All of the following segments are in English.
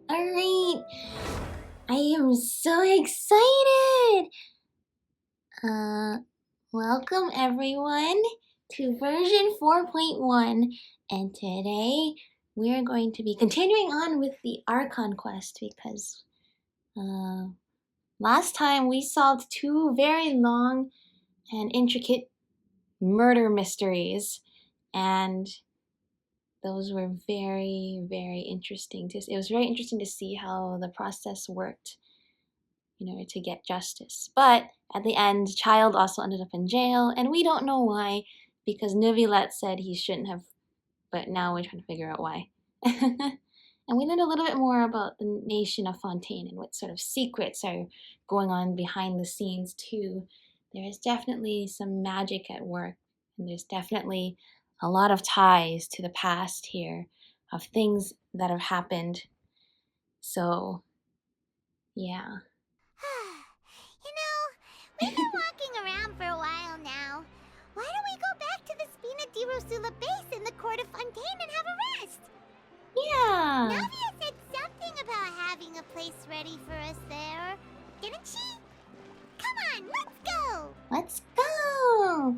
Alright, I am so excited! Welcome everyone to version 4.1, and today we're going to be continuing on with the Archon quest because last time we solved two very long and intricate murder mysteries, and those were very, very interesting. It was very interesting to see how the process worked in order to get justice. But at the end, Child also ended up in jail, and we don't know why, because Neuvillette said he shouldn't have, but now we're trying to figure out why. And we learned a little bit more about the nation of Fontaine and what sort of secrets are going on behind the scenes too. There is definitely some magic at work, and there's definitely a lot of ties to the past here of things that have happened. So, yeah. We've been walking around for a while now. Why don't we go back to the Spina di Rosula base in the court of Fontaine and have a rest? Yeah. Navia said something about having a place ready for us there, didn't she? Come on, let's go! Let's go!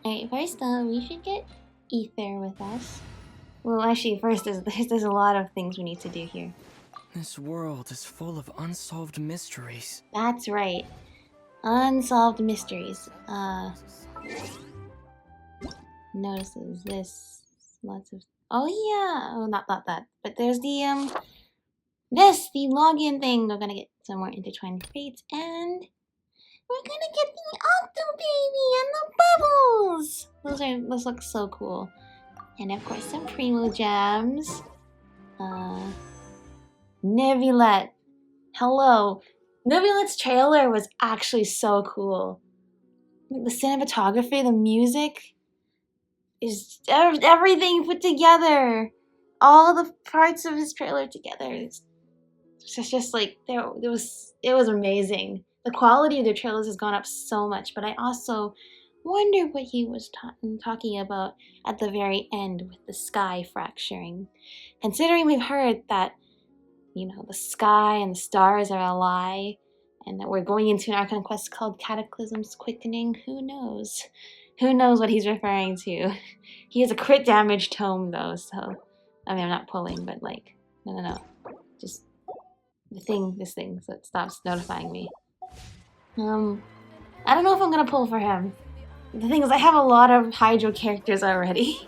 Alright, first we should get Ether with us. Well, actually, first there's a lot of things we need to do here. This world is full of unsolved mysteries. That's right. Unsolved mysteries. Notices this. Lots of... Oh yeah! Oh, not that. But there's the, the login thing. We're gonna get some more intertwined fates, and we're gonna get the Octo Baby and the bubbles! Those look so cool. And of course, some Primo gems. Neuvillette. Hello. Neuvillette's trailer was actually so cool. The cinematography, the music, is everything put together. All the parts of his trailer together. It's just like it was amazing. The quality of the trailers has gone up so much, but I also wonder what he was talking about at the very end with the sky fracturing. Considering we've heard that, you know, the sky and the stars are a lie, and that we're going into an Archon quest called Cataclysm's Quickening, who knows? Who knows what he's referring to? He has a crit damage tome though, so... I mean, I'm not pulling, but like... No. Just... this thing, so it stops notifying me. I don't know if I'm gonna pull for him. The thing is, I have a lot of Hydro characters already.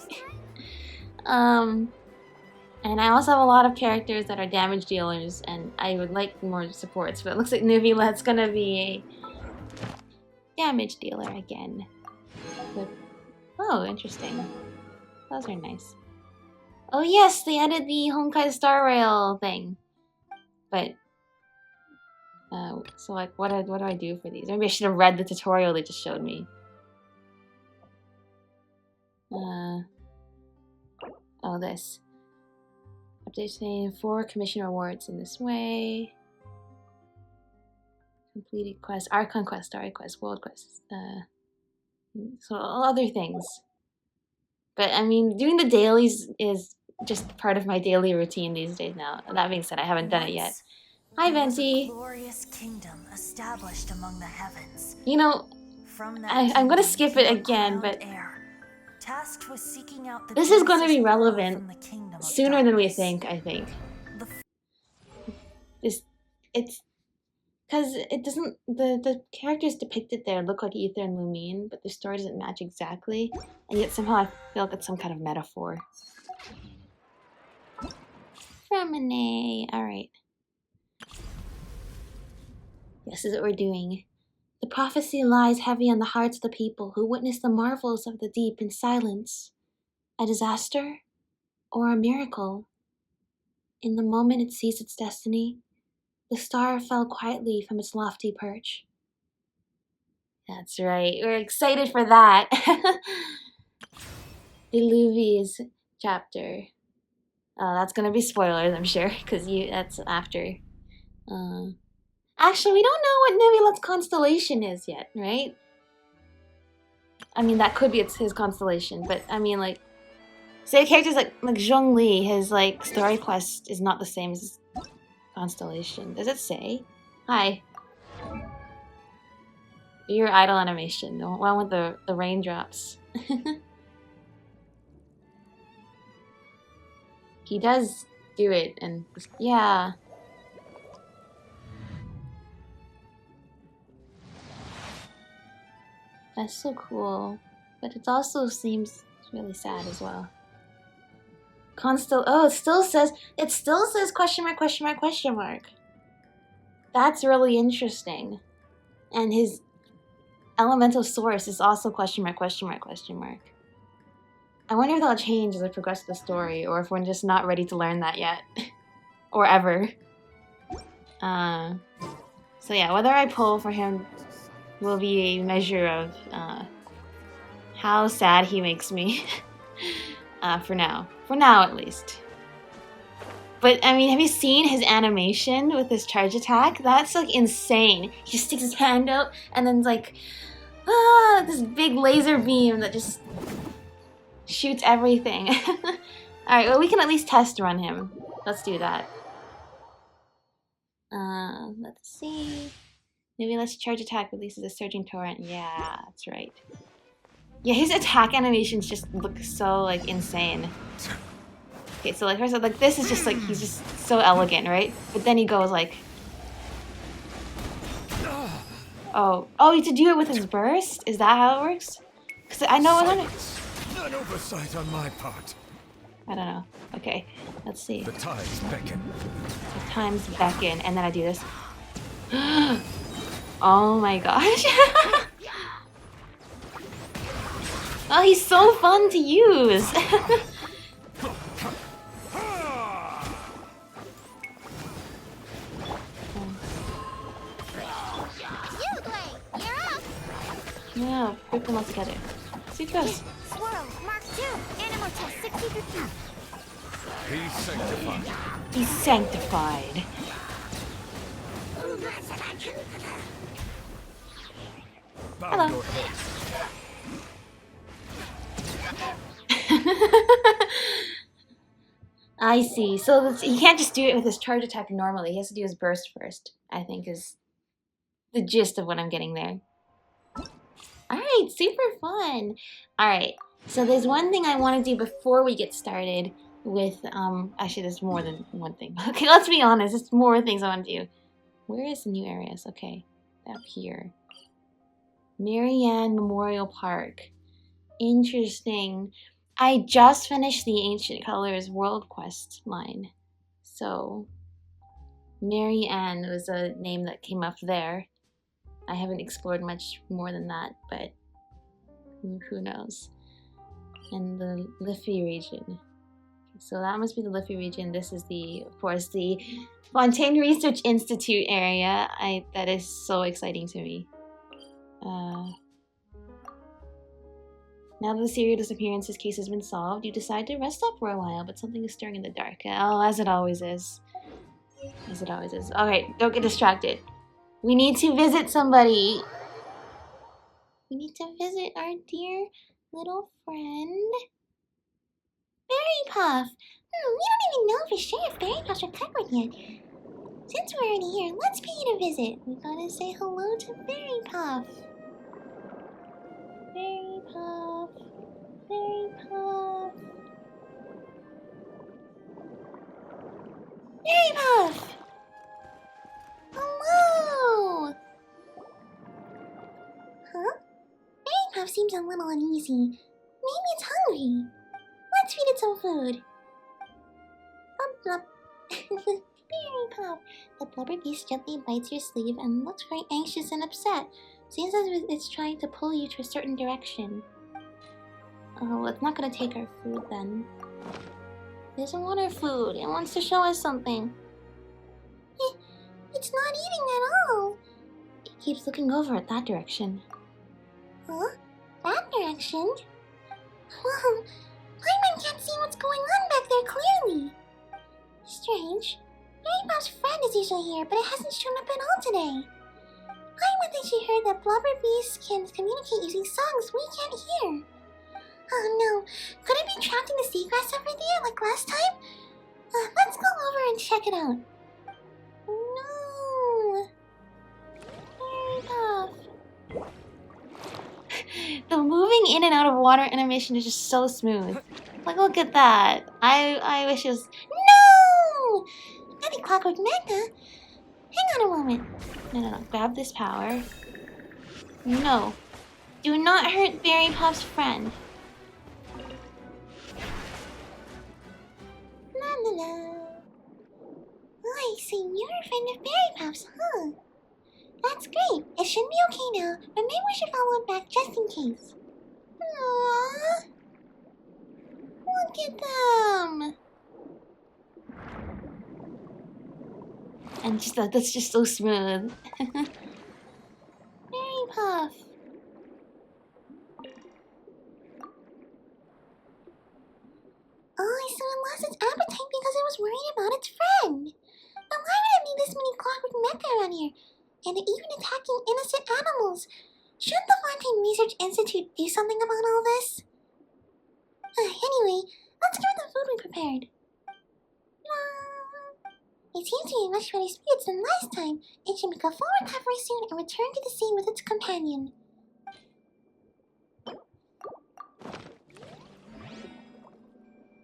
And I also have a lot of characters that are damage dealers, and I would like more supports, but it looks like Neuvillette's gonna be a damage dealer again. But, oh, interesting. Those are nice. Oh yes, they added the Honkai Star Rail thing. But, so like, what do I do for these? Maybe I should have read the tutorial they just showed me. Oh, this. Update saying 4 commission rewards in this way. Completed quest, Archon quest, Starry quest, World quest. So other things. But I mean, doing the dailies is just part of my daily routine these days now. That being said, I haven't done it yet. Hi, Venti. Glorious kingdom established among the heavens. You know, I'm gonna skip it again, but tasked with seeking out the this is going to be relevant sooner than we think, I think. It's because it doesn't, the characters depicted there look like Ether and Lumine, but the story doesn't match exactly, and yet somehow I feel like it's some kind of metaphor. Fremine, alright. This is what we're doing. The prophecy lies heavy on the hearts of the people who witness the marvels of the deep in silence. A disaster or a miracle? In the moment it seized its destiny, the star fell quietly from its lofty perch. That's right, we're excited for that. The Luvies chapter. That's gonna be spoilers, I'm sure, because that's after. Actually, we don't know what Neuvillette's constellation is yet, right? I mean, that could be his constellation, but I mean, like, say characters like Zhongli, his like story quest is not the same as constellation. Does it say? Hi. Your idle animation. The one with the raindrops. He does do it, and yeah. That's so cool. But it also seems really sad as well. Oh, it still says question mark, question mark, question mark. That's really interesting. And his elemental source is also question mark, question mark, question mark. I wonder if that'll change as I progress the story, or if we're just not ready to learn that yet. Or ever. So yeah, whether I pull for him will be a measure of how sad he makes me. For now. For now, at least. But, I mean, have you seen his animation with his charge attack? That's, like, insane. He just sticks his hand out, and then, like, this big laser beam that just shoots everything. Alright, well, we can at least test run him. Let's do that. Let's see. Maybe let's charge attack releases a surging torrent. Yeah, that's right. Yeah, his attack animations just look so, like, insane. Okay, so, like, first, like, this is just, like, he's just so elegant, right? But then he goes, like... Oh, you have to do it with his burst? Is that how it works? Because I know... An oversight on my part. I don't know. Okay, let's see. The times beckon. The times beckon, and then I do this. Oh my gosh. Oh, he's so fun to use. Yeah, group them all together. Sucrose. Swirl, Mark 2, Animal Test 60-50. Be sanctified. He's sanctified. Bow Hello. your head. I see. So he can't just do it with his charge attack normally. He has to do his burst first, I think is the gist of what I'm getting there. Alright, super fun. Alright, so there's one thing I want to do before we get started with, actually there's more than one thing. Okay, let's be honest, there's more things I want to do. Where is the new areas? Okay, up here. Marianne Memorial Park. Interesting. I just finished the Ancient Colors World Quest line. So, Marianne was a name that came up there. I haven't explored much more than that, but who knows. And the Liffey region. So that must be the Liffey region. This is of course, the Fontaine Research Institute area. That is so exciting to me. Now that the serial disappearances case has been solved, you decide to rest up for a while, but something is stirring in the dark. Oh, as it always is. As it always is. Alright, don't get distracted. We need to visit somebody. We need to visit our dear little friend, Berry Puff. We don't even know for sure if Berry Puff's recovered yet. Since we're already here, let's pay it a visit. We gotta say hello to Berry Puff. Berry Puff. Berry Puff. Berry Puff! Hello! Huh? Berry Puff seems a little uneasy. Maybe it's hungry. Let's feed it some food. Blub blub. Berry Puff. The blubber beast gently bites your sleeve and looks very anxious and upset. Seems as if it's trying to pull you to a certain direction. Oh, it's not gonna take our food then. It doesn't want our food. It wants to show us something. It's not eating at all. It keeps looking over at that direction. Huh? That direction? Whoa! Paimon can't see what's going on back there clearly. Strange. Berry Puff's friend is usually here, but it hasn't shown up at all today. Paimon thinks she heard that blubber beasts can communicate using songs we can't hear. Oh no, could it be trapped in the seagrass over there like last time? Let's go over and check it out. The moving in and out of water animation is just so smooth. Like, look at that. I wish it was... No! Daddy Clockwork Manga? Hang on a moment. No. Grab this power. No. Do not hurt Berry Puff's friend. La. Oh, I see you're a friend of Berry Puff's, huh? That's great. It should be okay now, but maybe we should follow it back just in case. Aww. Look at them. And just that's just so smooth. Berry Puff. Oh, so it lost its appetite because it was worried about its friend. But why would it be this many clockwork mecha around here? And even attacking innocent animals. Shouldn't the Fontaine Research Institute do something about all this? Anyway, let's get the food we prepared. It seems to be in much better spirits than last time. It should make a full recovery soon and return to the scene with its companion.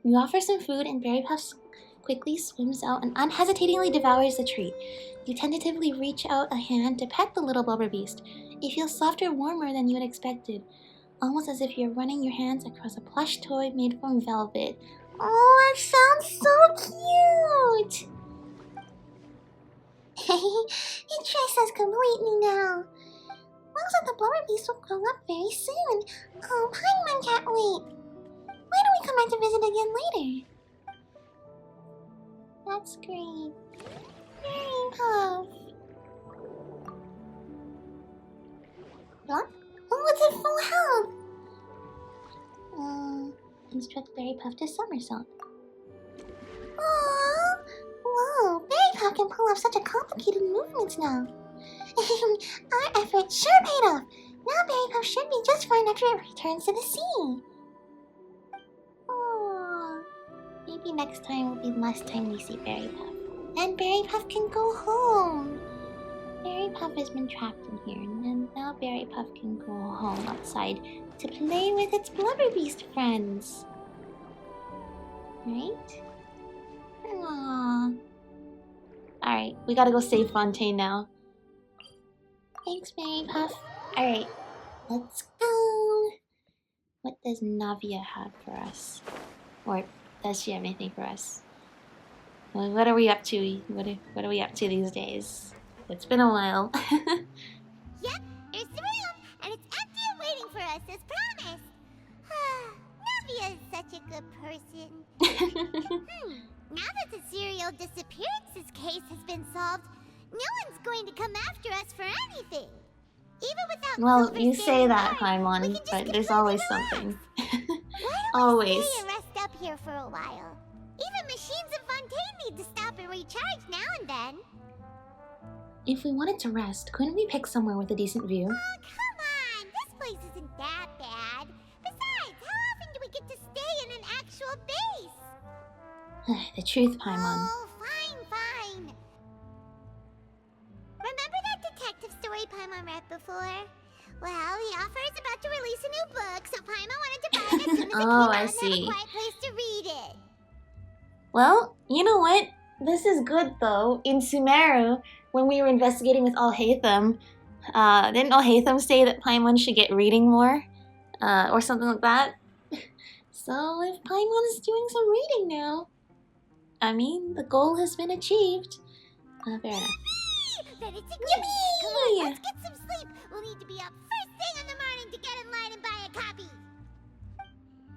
You offer some food and Berry Puff quickly swims out and unhesitatingly devours the treat. You tentatively reach out a hand to pet the little blubber beast. It feels softer, warmer than you had expected, almost as if you're running your hands across a plush toy made from velvet. Oh, that sounds so cute! It trusts us completely now. Looks like the blubber beast will grow up very soon. Oh, Paimon can't wait. Why don't we come back to visit again later? That's great. Berry Puff. What? Oh, it's at full health. Instruct Berry Puff to somersault. Aww. Whoa, Berry Puff can pull off such a complicated movements now. Our effort sure paid off. Now Berry Puff should be just fine after it returns to the sea. Aww. Maybe next time will be the last time we see Berry Puff. And Berry Puff can go home. Berry Puff has been trapped in here, and now Berry Puff can go home outside to play with its blubber beast friends. Right? Aww. Alright, we gotta go save Fontaine now. Thanks, Berry Puff. Alright, let's go. What does Navia have for us? Or does she have anything for us? Well, what are we up to? What are we up to these days? It's been a while. Yep, here's the room, and it's empty and waiting for us as promised. Navia is such a good person. Now that the serial disappearances case has been solved, no one's going to come after us for anything. Even without Well, Silver you say standing that, guard, we Paimon, can just but get there's home always and relax. something. Why don't Always. we stay and rest up here for a while? Even machines in Fontaine need to stop and recharge now and then. If we wanted to rest, couldn't we pick somewhere with a decent view? Oh, come on! This place isn't that bad. Besides, how often do we get to stay in an actual base? The truth, Paimon. Oh, fine. Remember that detective story Paimon read before? Well, the author is about to release a new book, so Paimon wanted to buy it as soon as it came Oh, out I and see. have a quiet place to read it. Well, you know what? This is good though. In Sumeru, when we were investigating with Alhaitham, didn't Alhaitham say that Paimon should get reading more? Or something like that? So if Paimon is doing some reading now, I mean, the goal has been achieved. Fair enough. Then it's a Yippee! good. Come on, let's get some sleep. We'll need to be up first thing in the morning to get in line and buy a copy.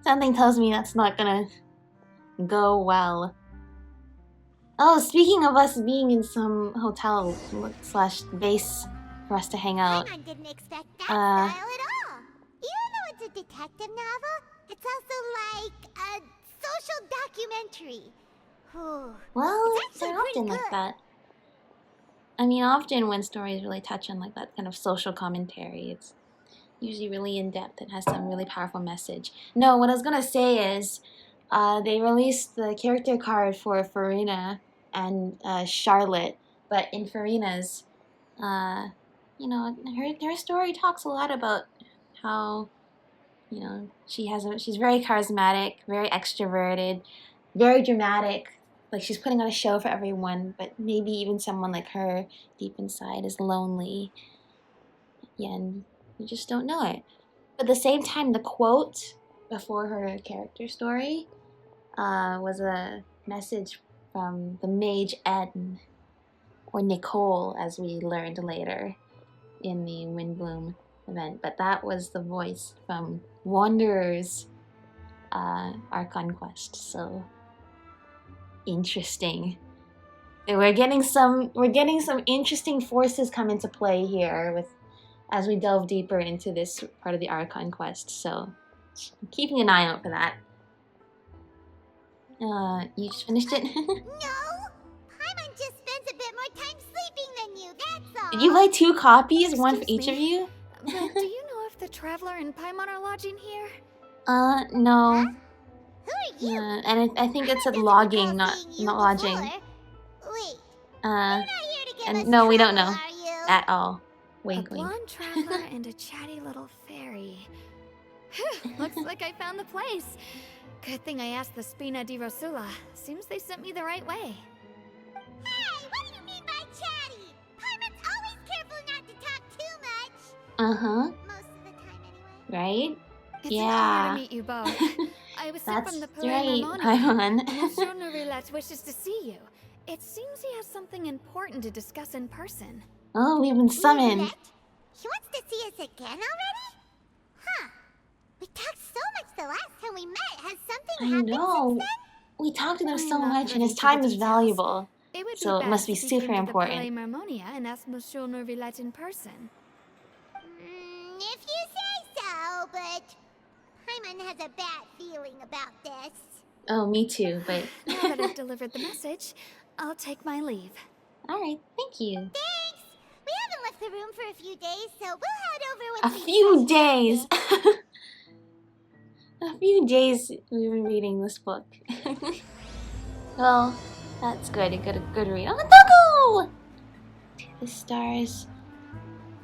Something tells me that's not gonna go well. Oh, speaking of us being in some hotel slash base for us to hang out. Paimon didn't expect that style at all. Even though it's a detective novel, it's also like a social documentary. Whew. Well, It's they're actually often pretty like good. that. I mean, often when stories really touch on like that kind of social commentary, it's usually really in-depth and has some really powerful message. No, what I was gonna say is, they released the character card for Farina and Charlotte, but in Farina's, you know, her story talks a lot about how You know, she's very charismatic, very extroverted, very dramatic. Like she's putting on a show for everyone, but maybe even someone like her deep inside is lonely. Yeah, and you just don't know it. But at the same time, the quote before her character story was a message from the mage Eden, or Nicole, as we learned later in the Windbloom event. But that was the voice from Wanderer's Archon quest. So interesting. We're getting some interesting forces come into play here with as we delve deeper into this part of the Archon quest. So I'm keeping an eye out for that. You just finished it? No! Paimon just spends a bit more time sleeping than you, that's all! Did you buy 2 copies? One for Excuse each of me. you? But do you know if the Traveler and Paimon are lodging here? No. Who are you? And I think it said I doesn't logging, recall not seeing you lodging. before. Wait, you're Uh, not here to give and us no, we don't trouble, know are you? at all. A Wink, wink. blonde traveler and a chatty little fairy. Looks like I found the place. Good thing I asked the Spina di Rosula. Seems they sent me the right way. Hey, what do you mean by chatty? Paimon's always careful not to talk too much. Uh-huh. Most of the time, anyway. Right? It's Yeah. an honor to meet you both. I was sent That's from the right, Palais Paimon. Monsieur Nourrilette wishes to see you. It seems he has something important to discuss in person. Oh, we've been summoned. Nourrilette? He wants to see us again already? Huh. We talked so much the last time we met. Has something I happened know. since then? We talked to them I'm so not much, and privy his to time the is details. valuable. It would So be it must best be if he super came to the important. Palais Marmonia and asked Monsieur Nourrilette in person. If you say so, but Paimon has a bad feeling about this. Oh, me too, but... Now that I've delivered the message, I'll take my leave. Alright, thank you. Thanks! We haven't left the room for a few days, so we'll head over A once we few finish days! everything. A few days we've been reading this book. Well, that's good. A good read. Oh, Taco! To the stars.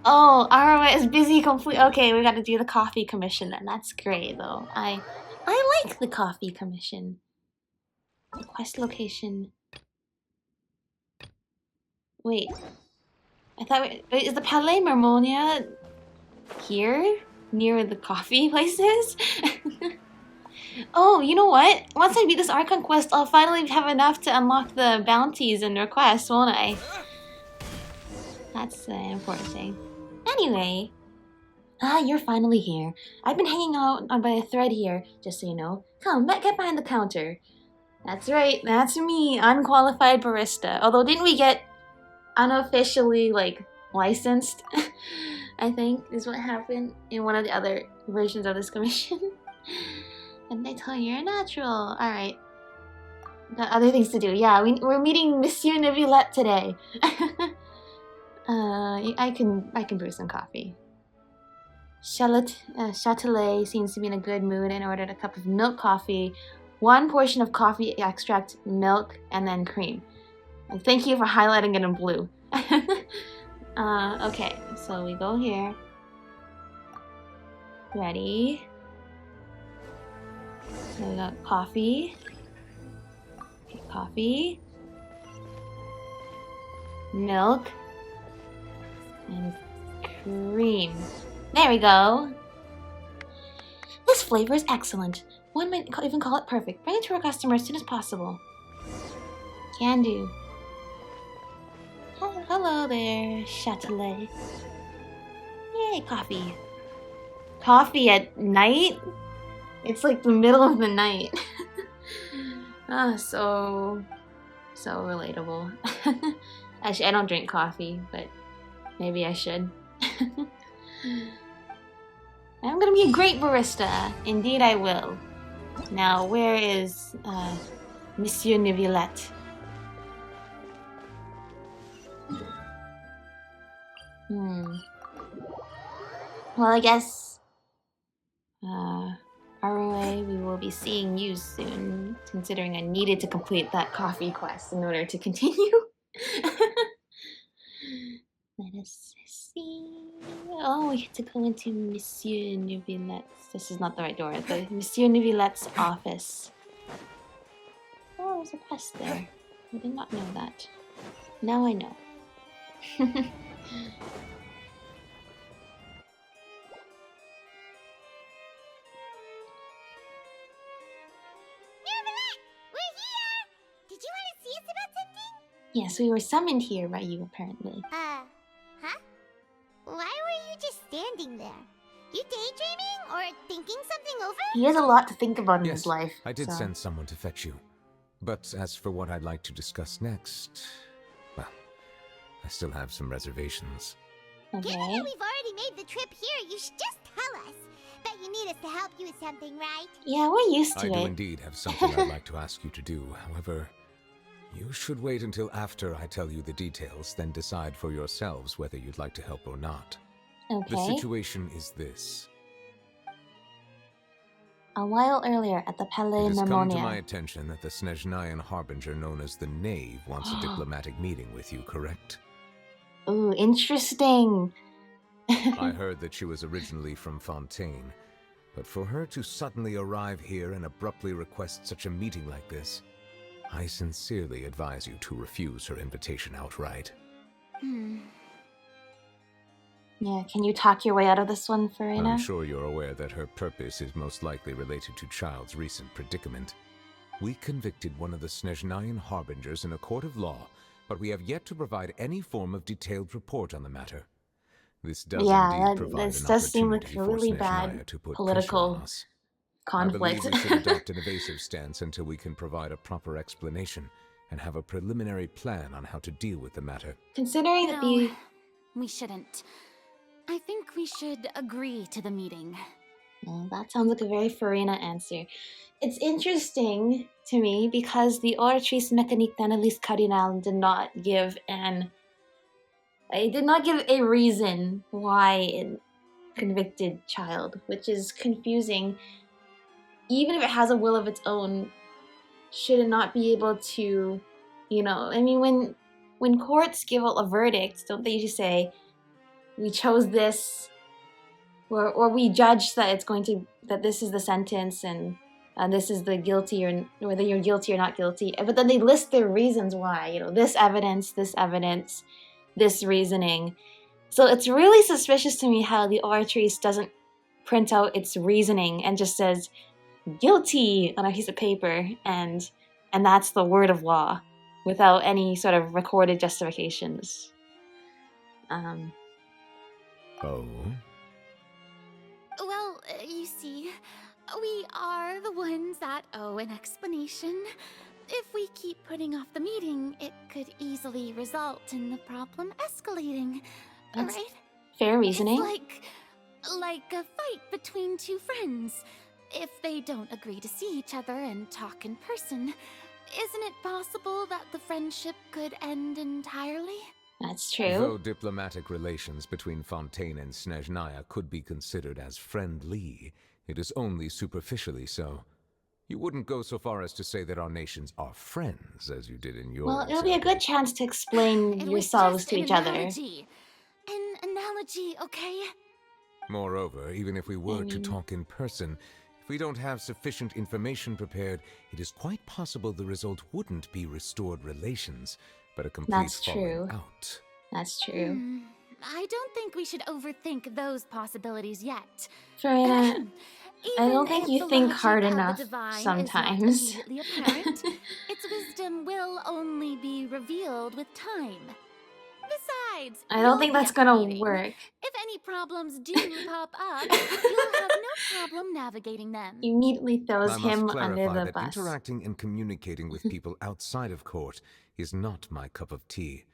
Oh, Arawa is busy complete. Okay, we got to do the coffee commission then. That's great though. I like the coffee commission. The quest location. Wait. I thought wait, is the Palais Marmonia here? Near the coffee places? Oh, you know what? Once I beat this Archon quest, I'll finally have enough to unlock the bounties and requests, won't I? That's the important thing. Anyway. You're finally here. I've been hanging out by a thread here, just so you know. Come, get behind the counter. That's right, that's me, unqualified barista. Although, didn't we get unofficially, like, licensed? I think is what happened in one of the other versions of this commission. And they tell you you're natural. Alright. Got other things to do. Yeah, we're meeting Monsieur Nourrilette today. I can brew some coffee. Chatelet seems to be in a good mood and ordered a cup of milk coffee, 1 portion of coffee extract, milk, and then cream. Like, thank you for highlighting it in blue. Okay, so we go here. Ready. So we got coffee. Okay, coffee. Milk. And cream. There we go. This flavor is excellent. One might even call it perfect. Bring it to our customer as soon as possible. Can do. Hello there, Chatelet. Yay, coffee. Coffee at night? It's like the middle of the night. So relatable. Actually, I don't drink coffee, but maybe I should. I'm gonna be a great barista. Indeed I will. Now, where is Monsieur Nourrilette? Well, I guess ROA, we will be seeing you soon, considering I needed to complete that coffee quest in order to continue. Let us see. Oh, we have to go into Monsieur Nubilette's. This is not the right door. The Monsieur Nubilette's office. Oh, there's a quest there. I did not know that. Now I know. Yes, we were summoned here by you, apparently. Huh? Why were you just standing there? You daydreaming or thinking something over? He has a lot to think about in Yes, his life. I did so. send someone to fetch you. But as for what I'd like to discuss next, well, I still have some reservations. Okay. Given that we've already made the trip here, you should just tell us. Bet you need us to help you with something, right? Yeah, we're used to I it. do indeed have something I'd like to ask you to do. However, you should wait until after I tell you the details, then decide for yourselves whether you'd like to help or not. Okay. The situation is this. A while earlier at the Palais It has come to my Mnemonia. attention that the Snezhnayan Harbinger known as the Knave wants a diplomatic meeting with you, correct? Ooh, interesting. I heard that she was originally from Fontaine, but for her to suddenly arrive here and abruptly request such a meeting like this, I sincerely advise you to refuse her invitation outright. Yeah, can you talk your way out of this one, Farina? I'm sure you're aware that her purpose is most likely related to Child's recent predicament. We convicted one of the Snezhnayan Harbingers in a court of law, but we have yet to provide any form of detailed report on the matter. This does indeed provide this an does seem like opportunity a for really Snezhnaya bad to put political pressure on us. conflict. I believe we should adopt an evasive stance until we can provide a proper explanation and have a preliminary plan on how to deal with the matter. Considering that No, the... we shouldn't. I think we should agree to the meeting. Well, that sounds like a very Farina answer. It's interesting to me because the Oratrice Mécanique d'Analyse Cardinal did not give a reason why it convicted Child, which is confusing. Even if it has a will of its own, should it not be able to, I mean, when courts give out a verdict, don't they usually say, we chose this, or we judge that that this is the sentence and this is the guilty, or whether you're guilty or not guilty. But then they list their reasons why, this evidence, this reasoning. So it's really suspicious to me how the Oratrice doesn't print out its reasoning and just says guilty on a piece of paper, and that's the word of law without any sort of recorded justifications. Oh? Well, you see, we are the ones that owe an explanation. If we keep putting off the meeting, it could easily result in the problem escalating. That's right? fair reasoning. It's like a fight between two friends. If they don't agree to see each other and talk in person, isn't it possible that the friendship could end entirely? That's true. Though diplomatic relations between Fontaine and Snezhnaya could be considered as friendly, it is only superficially so. You wouldn't go so far as to say that our nations are friends, as you did in your Well, it'll be a example. good chance to explain It was yourselves just to an each other. analogy. An analogy, okay? Moreover, even if we were to mean- talk in person, if we don't have sufficient information prepared, it is quite possible the result wouldn't be restored relations, but a complete That's falling true. out. That's true. I don't think we should overthink those possibilities yet. Farina, I don't think Even you if the think logic hard of the enough divine sometimes. Is not immediately apparent, its wisdom will only be revealed with time. Besides, I don't you'll think that's be at the gonna meeting. work. If any problems do pop up, you'll have no problem navigating them. Immediately throws I must him clarify under the that bus. interacting and communicating with people outside of court is not my cup of tea.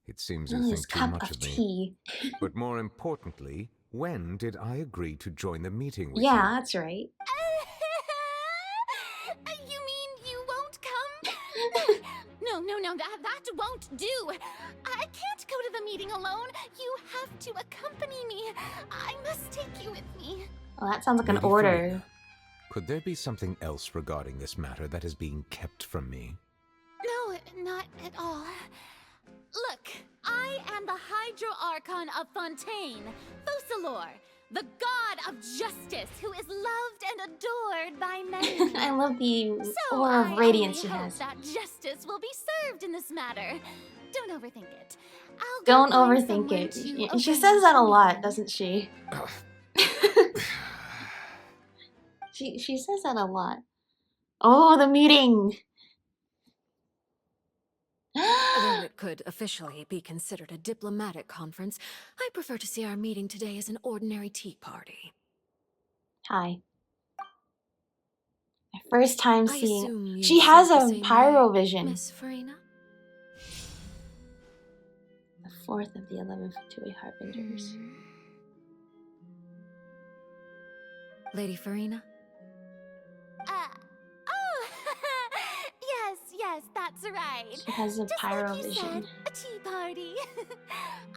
It seems you His think too cup much of of me. tea. But more importantly, when did I agree to join the meeting with you? Yeah, that's right. You mean you won't come? No, that won't do. I can't go to the meeting alone. You have to accompany me. I must take you with me. Well, that sounds like an Lady order. Farina, could there be something else regarding this matter that is being kept from me? No, not at all. Look, I am the Hydro-Archon of Fontaine, Focalor, the god of justice who is loved and adored by many. I love the So aura of radiance she I only has. hope that justice will be served in this matter. Don't overthink it. I'll go Don't find overthink someone it. to She arrange says that a lot, everything. doesn't she? She says that a lot. Oh, the meeting! Though it could officially be considered a diplomatic conference, I prefer to see our meeting today as an ordinary tea party. Hi. My first time I seeing. assume you She has felt the a same pyro way, vision. Miss Farina? The fourth of the 11 Fatui Harbingers. Lady Farina? Oh, yes, that's right. She has a Just pyro like you vision. said, a tea party.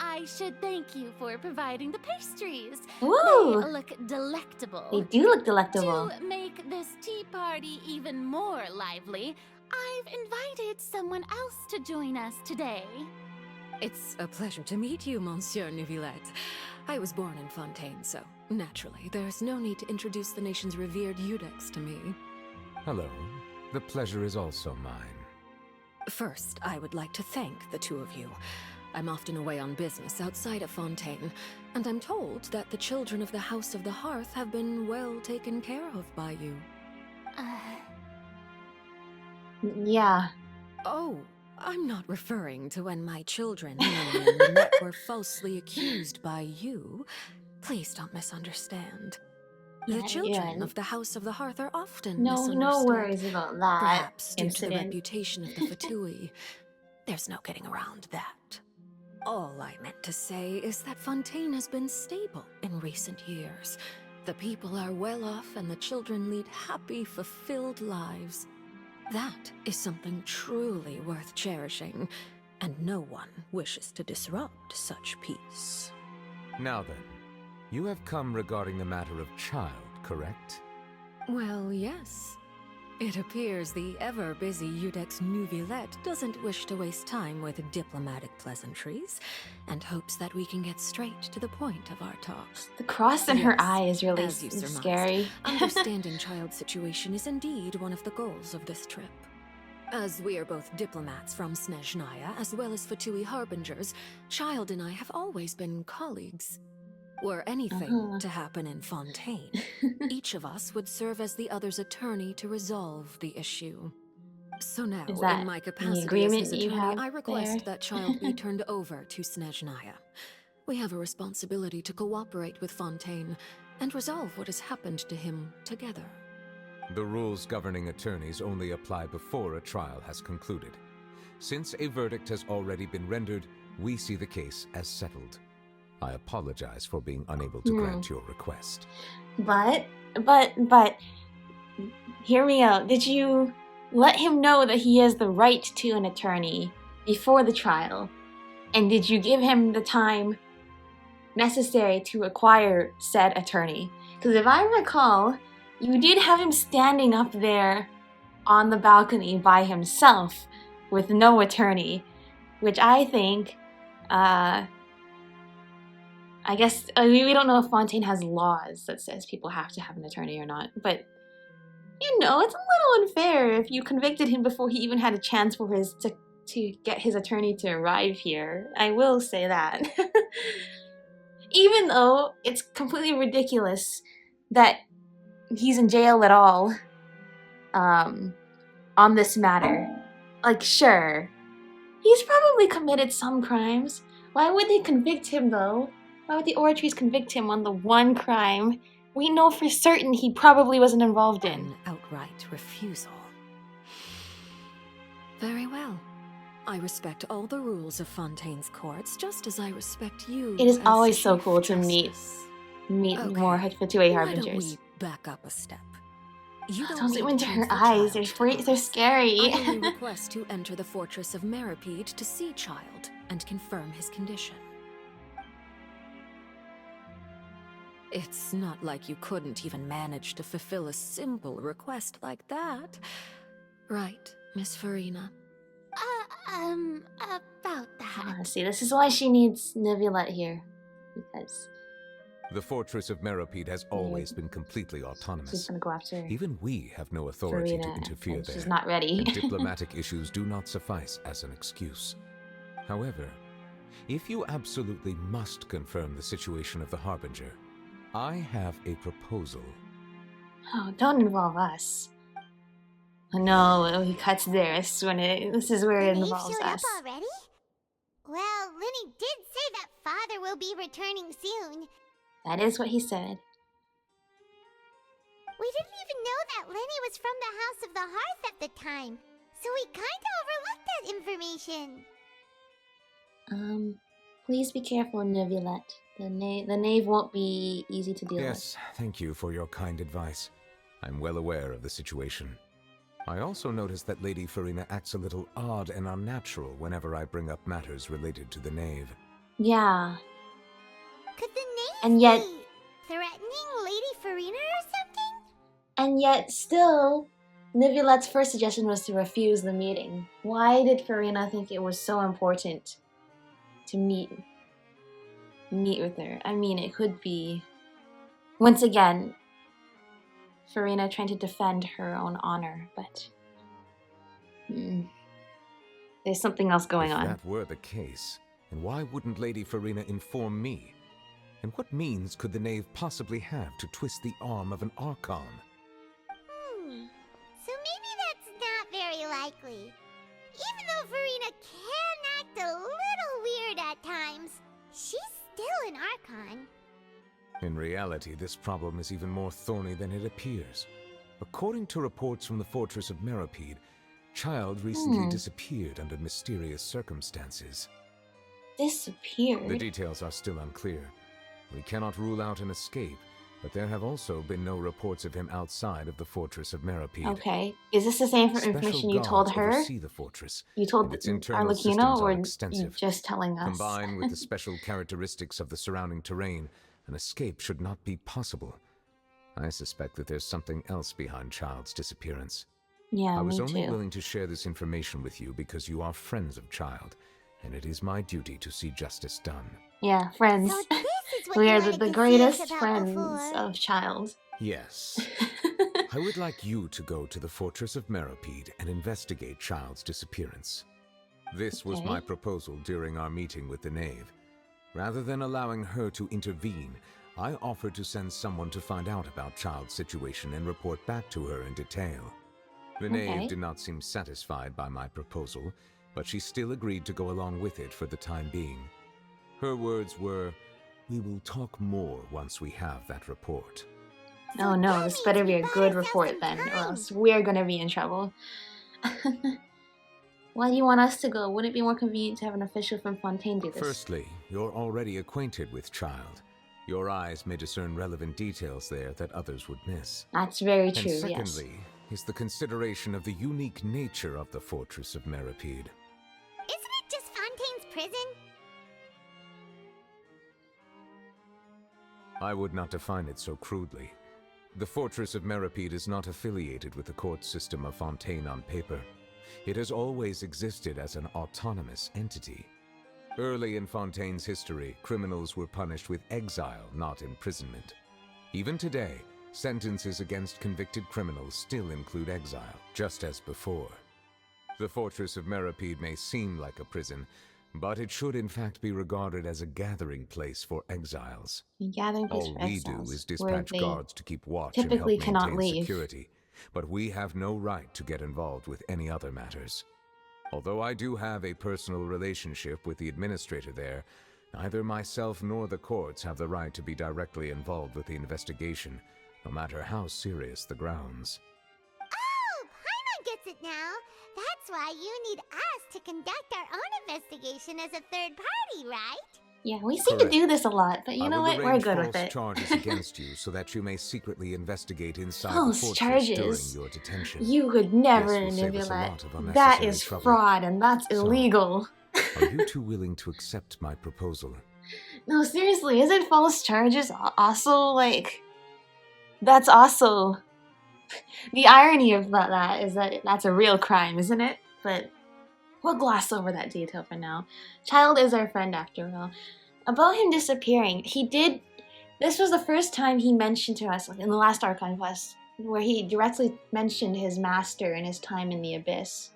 I should thank you for providing the pastries. Ooh! They look delectable. They do look delectable. To make this tea party even more lively, I've invited someone else to join us today. It's a pleasure to meet you, Monsieur Neuvillette. I was born in Fontaine, so naturally, there's no need to introduce the nation's revered Eudex to me. Hello. The pleasure is also mine. First, I would like to thank the two of you. I'm often away on business outside of Fontaine, and I'm told that the children of the House of the Hearth have been well taken care of by you. Yeah. Oh, I'm not referring to when my children, Lily and Lynette, were falsely accused by you. Please don't misunderstand. The Yeah, children yeah. of the House of the Hearth are often No misunderstood. worries about that Perhaps due to the incident. reputation of the Fatui. There's no getting around that. All I meant to say is that Fontaine has been stable in recent years. The people are well off and the children lead happy, fulfilled lives. That is something truly worth cherishing, and no one wishes to disrupt such peace. Now then, you have come regarding the matter of child, correct? Well, yes. It appears the ever-busy Eudex Neuvillette doesn't wish to waste time with diplomatic pleasantries, and hopes that we can get straight to the point of our talks. The cross in her Yes, eye is really as you surmised, scary. Understanding child's situation is indeed one of the goals of this trip. As we are both diplomats from Snezhnaya, as well as Fatui Harbingers, Child and I have always been colleagues. Were anything to happen in Fontaine, each of us would serve as the other's attorney to resolve the issue. So now, Is that in my the capacity as agreement his you attorney, have I request there? that Child be turned over to Snezhnaya. We have a responsibility to cooperate with Fontaine and resolve what has happened to him together. The rules governing attorneys only apply before a trial has concluded. Since a verdict has already been rendered, we see the case as settled. I apologize for being unable to grant your request. But, hear me out. Did you let him know that he has the right to an attorney before the trial? And did you give him the time necessary to acquire said attorney? Because if I recall, you did have him standing up there on the balcony by himself with no attorney, which I think, I guess, we don't know if Fontaine has laws that says people have to have an attorney or not, but, you know, it's a little unfair if you convicted him before he even had a chance for to get his attorney to arrive here. I will say that. Even though it's completely ridiculous that he's in jail at all, on this matter. Like, sure, he's probably committed some crimes. Why would they convict him, though? Why would the Oratries convict him on the one crime we know for certain he probably wasn't involved in? An outright refusal. Very well. I respect all the rules of Fontaine's courts, just as I respect you. It is as always so Chief cool to meet Justice. more Fatui Why don't Harbingers. we back up a step? You Don't need zoom into to her enter eyes. Child. They're scary. I only request to enter the fortress of Meripede to see Child and confirm his condition. It's not like you couldn't even manage to fulfill a simple request like that. Right, Miss Farina? About that. See, this is why she needs Neuvillette here. Because The fortress of Meropide has always been completely she's autonomous. gonna go after Even we have no authority to Furina, interfere and there. she's not ready. And diplomatic issues do not suffice as an excuse. However, if you absolutely must confirm the situation of the Harbinger, I have a proposal. Oh, don't involve us. No, he cuts this when this is where it Nave involves showed up us. already? Well, Lenny did say that Father will be returning soon. That is what he said. We didn't even know that Lenny was from the House of the Hearth at the time, so we kinda overlooked that information. Please be careful, Neuvillette. The knave won't be easy to deal with. Yes, thank you for your kind advice. I'm well aware of the situation. I also noticed that Lady Furina acts a little odd and unnatural whenever I bring up matters related to the knave. Yeah. Could the Knave And yet- be threatening Lady Furina or something? And yet, still, Neuvillette's first suggestion was to refuse the meeting. Why did Furina think it was so important to meet with her? I mean, it could be, once again, Furina trying to defend her own honor, but there's something else going on. If that were the case, then why wouldn't Lady Furina inform me? And what means could the knave possibly have to twist the arm of an Archon? So maybe that's not very likely. Even though Furina can act a little weird at times, she's still an Archon. In reality, this problem is even more thorny than it appears. According to reports from the fortress of Meropide, Child recently disappeared under mysterious circumstances. Disappeared? The details are still unclear. We cannot rule out an escape, but there have also been no reports of him outside of the fortress of Meropide. Okay. Is this the same information you told her? Oversee the fortress, You told and its internal Arlecchino, systems or are you extensive. just telling us? Combined with the special characteristics of the surrounding terrain, an escape should not be possible. I suspect that there's something else behind Child's disappearance. Yeah, I was me only too. willing to share this information with you because you are friends of Child, and it is my duty to see justice done. Yeah, friends. So this is what We you are wanted the to see us greatest about friends before. of Child. Yes. I would like you to go to the fortress of Meropide and investigate Child's disappearance. This was Okay. my proposal during our meeting with the knave. Rather than allowing her to intervene, I offered to send someone to find out about Child's situation and report back to her in detail. The knave Okay. did not seem satisfied by my proposal, but she still agreed to go along with it for the time being. Her words were, "We will talk more once we have that report." Oh no, this better be a good report then, or else we're gonna be in trouble. Why do you want us to go? Wouldn't it be more convenient to have an official from Fontaine do this? Firstly, you're already acquainted with Child. Your eyes may discern relevant details there that others would miss. That's very true, And yes. secondly, is the consideration of the unique nature of the fortress of Meropide. Isn't it just Fontaine's prison? I would not define it so crudely. The fortress of Meropide is not affiliated with the court system of Fontaine on paper. It has always existed as an autonomous entity. Early in Fontaine's history, criminals were punished with exile, not imprisonment. Even today, sentences against convicted criminals still include exile, just as before. The fortress of Meropide may seem like a prison, but it should in fact be regarded as a gathering place for exiles. A gathering place All for we exiles, do is where dispatch they guards to keep watch and help typically cannot maintain leave. security, but we have no right to get involved with any other matters. Although I do have a personal relationship with the administrator there, neither myself nor the courts have the right to be directly involved with the investigation, no matter how serious the grounds. Oh, Paimon gets it now. That's why you need us to conduct our own investigation as a third party, right? Yeah, we seem to Correct. do this a lot, but you know what? I will We're arrange good false with it. charges against you so that you may secretly investigate inside False the fortress charges? during your detention. You could never, This will save us a Nebula. lot of That unnecessary is trouble. fraud, and that's So- illegal. Are you two willing to accept my proposal? No, seriously, isn't false charges also like? That's also the irony of that is that that's a real crime, isn't it? But we'll gloss over that detail for now. Child is our friend after all. About him disappearing, this was the first time he mentioned to us, like in the last Archon quest, where he directly mentioned his master and his time in the Abyss.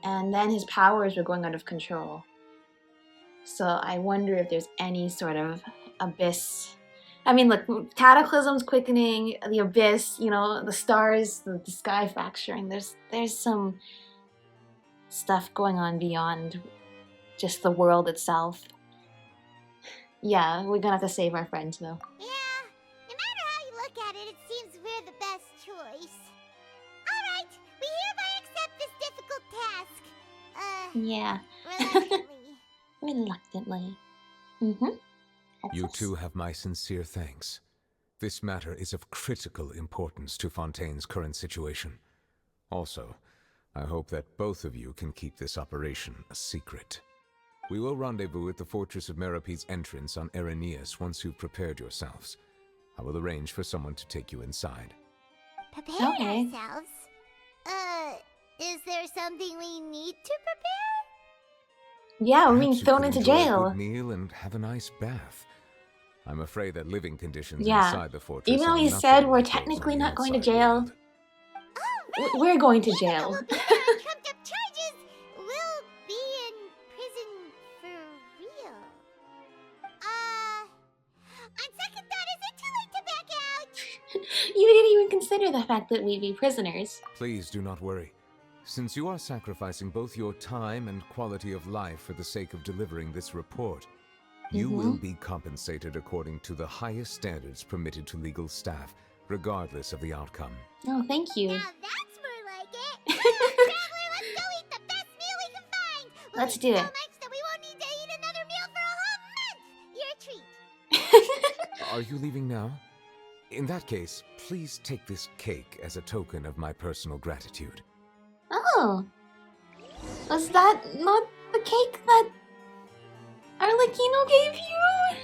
And then his powers were going out of control. So I wonder if there's any sort of Abyss. I mean, look, Cataclysm's quickening, the Abyss, you know, the stars, the sky fracturing. There's some stuff going on beyond just the world itself. Yeah, we're gonna have to save our friends, though. Yeah, no matter how you look at it, it seems we're the best choice. Alright, we hereby accept this difficult task. Yeah. Reluctantly. Reluctantly. Mm-hmm. You two have my sincere thanks. This matter is of critical importance to Fontaine's current situation. Also, I hope that both of you can keep this operation a secret. We will rendezvous at the Fortress of Merope's entrance on Erinius once you've prepared yourselves. I will arrange for someone to take you inside. Prepare Okay. ourselves? Is there something we need to prepare? Yeah, we're being Perhaps you thrown could into enjoy a jail. good meal and have a nice bath. I'm afraid that living conditions Yeah. inside the fortress Even though are he nothing said we're like those technically on the not going to outside jail. world. We're going to Even though jail. we'll be here on trumped up charges, we'll be in prison for real. On second thought, is it too late to back out? You didn't even consider the fact that we'd be prisoners. Please do not worry. Since you are sacrificing both your time and quality of life for the sake of delivering this report, you will be compensated according to the highest standards permitted to legal staff, regardless of the outcome. Oh, thank you. Now that's more like it. Traveler, let's go eat the best meal we can find. We'll Let's eat do it. so much that we won't need to eat another meal for a whole month. Your treat. Are you leaving now? In that case, please take this cake as a token of my personal gratitude. Oh. Was that not the cake that Arlecchino gave you?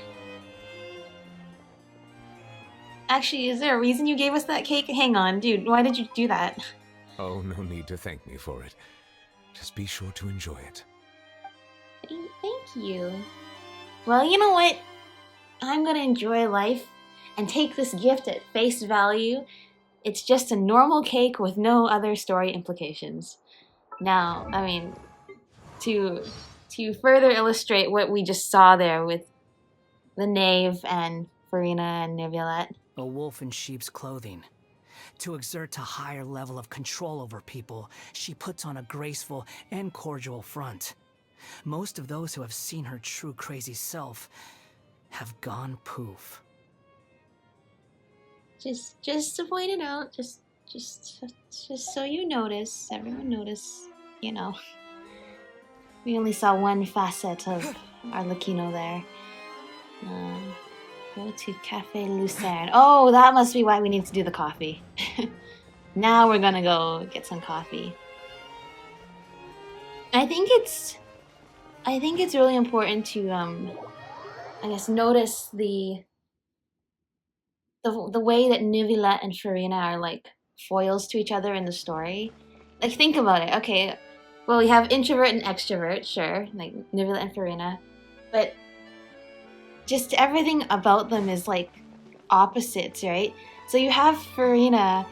Actually, is there a reason you gave us that cake? Hang on, dude, why did you do that? Oh, no need to thank me for it. Just be sure to enjoy it. Thank you. Well, you know what? I'm gonna enjoy life and take this gift at face value. It's just a normal cake with no other story implications. Now, I mean, to further illustrate what we just saw there with the knave and Farina and Neuvillette. A wolf in sheep's clothing. To exert a higher level of control over people, she puts on a graceful and cordial front. Most of those who have seen her true crazy self have gone poof. Just to point it out, just so you notice, everyone notice, you know. We only saw one facet of Arlecchino there. Go to Cafe Lucerne. Oh, that must be why we need to do the coffee. Now we're gonna go get some coffee. I think it's really important to I guess notice the way that Neuvillette and Farina are like foils to each other in the story. Like, think about it. Okay, well, we have introvert and extrovert, sure, like Neuvillette and Farina, but just everything about them is like opposites, right? So you have Farina,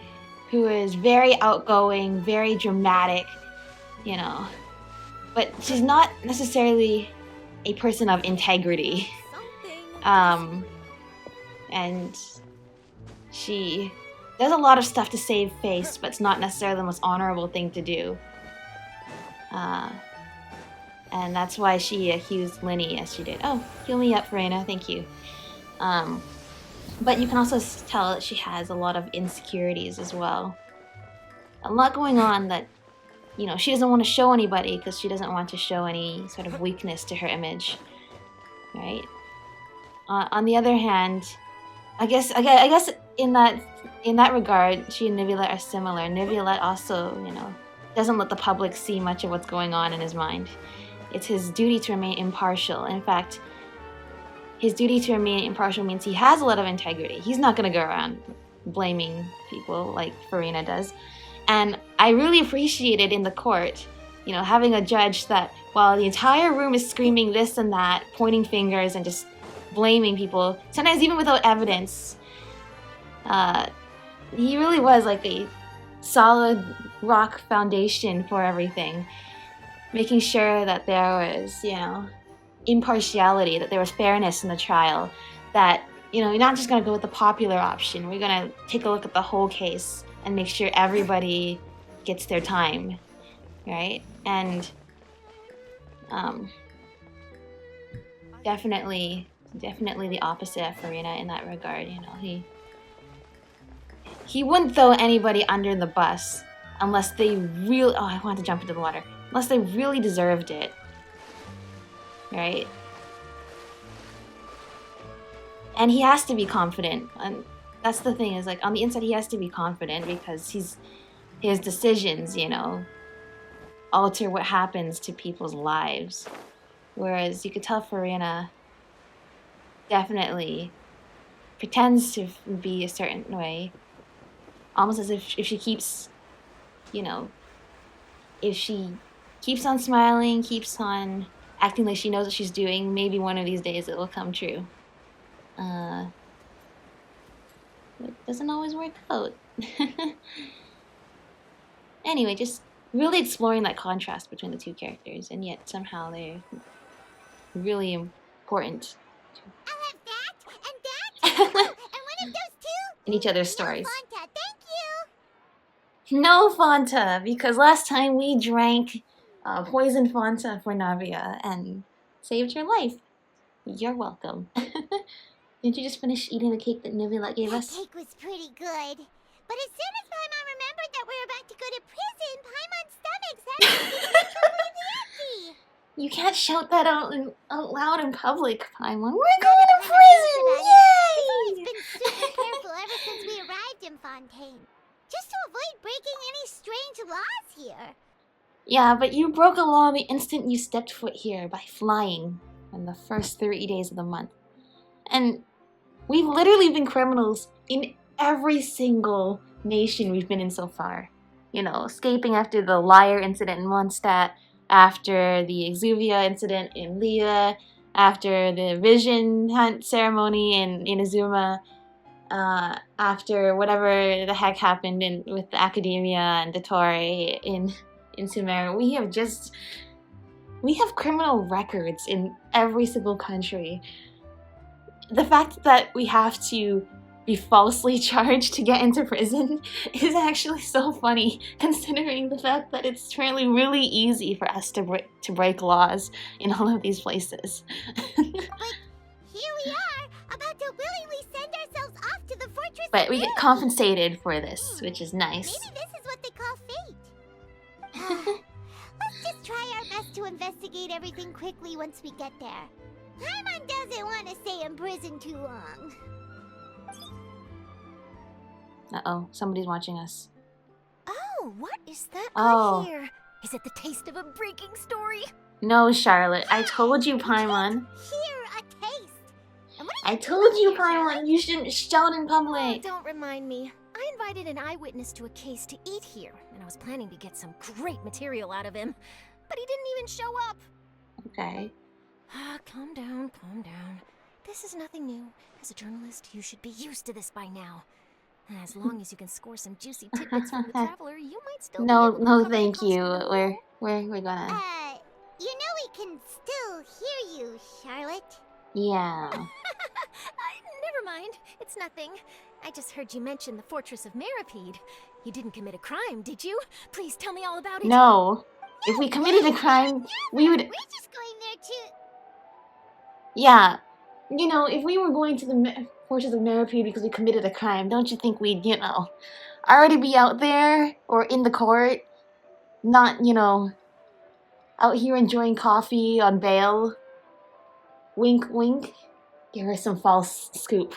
who is very outgoing, very dramatic, you know, but she's not necessarily a person of integrity. And she does a lot of stuff to save face, but it's not necessarily the most honorable thing to do. And that's why she accused Linny as she did. Oh, heal me up, Farina, thank you. But you can also tell that she has a lot of insecurities as well. A lot going on that, you know, she doesn't want to show anybody because she doesn't want to show any sort of weakness to her image, right? On the other hand, I guess in that regard, she and Neuvillette are similar. Neuvillette also, you know, doesn't let the public see much of what's going on in his mind. It's his duty to remain impartial. In fact, his duty to remain impartial means he has a lot of integrity. He's not going to go around blaming people like Farina does. And I really appreciated in the court you know, having a judge that while the entire room is screaming this and that, pointing fingers and just blaming people, sometimes even without evidence, he really was like a solid rock foundation for everything, making sure that there was, you know, impartiality, that there was fairness in the trial, that, you know, you're not just going to go with the popular option. We're going to take a look at the whole case and make sure everybody gets their time, right? And definitely the opposite of Farina in that regard. You know, he wouldn't throw anybody under the bus unless they really, oh, I want to jump into the water, unless they really deserved it, right? And he has to be confident, and that's the thing, is like on the inside he has to be confident because his decisions, you know, alter what happens to people's lives. Whereas you could tell Farina definitely pretends to be a certain way, almost as if she keeps, you know, if she keeps on smiling, keeps on acting like she knows what she's doing, maybe one of these days it will come true. It doesn't always work out. Anyway, just really exploring that contrast between the two characters, and yet somehow they're really important I have that, and that, oh, and one of those two. in each other's No, stories. Fonta, thank you. No Fonta, because last time we drank poison Fonta for Navia and saved her life. You're welcome. Didn't you just finish eating the cake that Navia gave That us? cake was pretty good. But as soon as Paimon remembered that we were about to go to prison, Paimon's stomach started completely empty. You can't shout that out loud in public, Paimon. We're Now going that to Paimon thinks prison! about it, we've Yay! always been super careful ever since we arrived in Fontaine. Just to avoid breaking any strange laws here. Yeah, but you broke a law the instant you stepped foot here by flying in the first 30 days of the month. And we've literally been criminals in every single nation we've been in so far. You know, escaping after the liar incident in Mondstadt, after the Exuvia incident in Liyue, after the vision hunt ceremony in Inazuma, after whatever the heck happened with the Academia and Dottore in Sumeru. We have criminal records in every single country. The fact that we have to be falsely charged to get into prison is actually so funny, considering the fact that it's apparently really easy for us to break laws in all of these places. But here we are, about to willingly send ourselves off to the fortress. But we get compensated for this, which is nice. Maybe this is what they call fate. Let's just try our best to investigate everything quickly once we get there. Paimon doesn't want to stay in prison too long. Uh-oh, somebody's watching us. Oh, what is that Oh. I hear? Is it the taste of a breaking story? No, Charlotte, I told you, Paimon. Here, a taste. And what are I you told doing you, here, Charlotte? Paimon, you shouldn't shout in Oh, public. don't remind me. I invited an eyewitness to a case to eat here, and I was planning to get some great material out of him. But he didn't even show up. Okay. Ah, calm down, calm down. This is nothing new. As a journalist, you should be used to this by now. As long as you can score some juicy tidbits from the traveler, you might still be able to No, recover thank the cost you. of the meal. We're gonna. You know we can still hear you, Charlotte. Yeah. Never mind. It's nothing. I just heard you mention the Fortress of Meripede. You didn't commit a crime, did you? Please tell me all about it. No. If we committed a crime, we would. We're just going there to... Yeah. You know, if we were going to the Fortress of Meripede because we committed a crime, don't you think we'd, you know, already be out there or in the court? Not, you know, out here enjoying coffee on bail? Wink, wink. Give her some false scoop.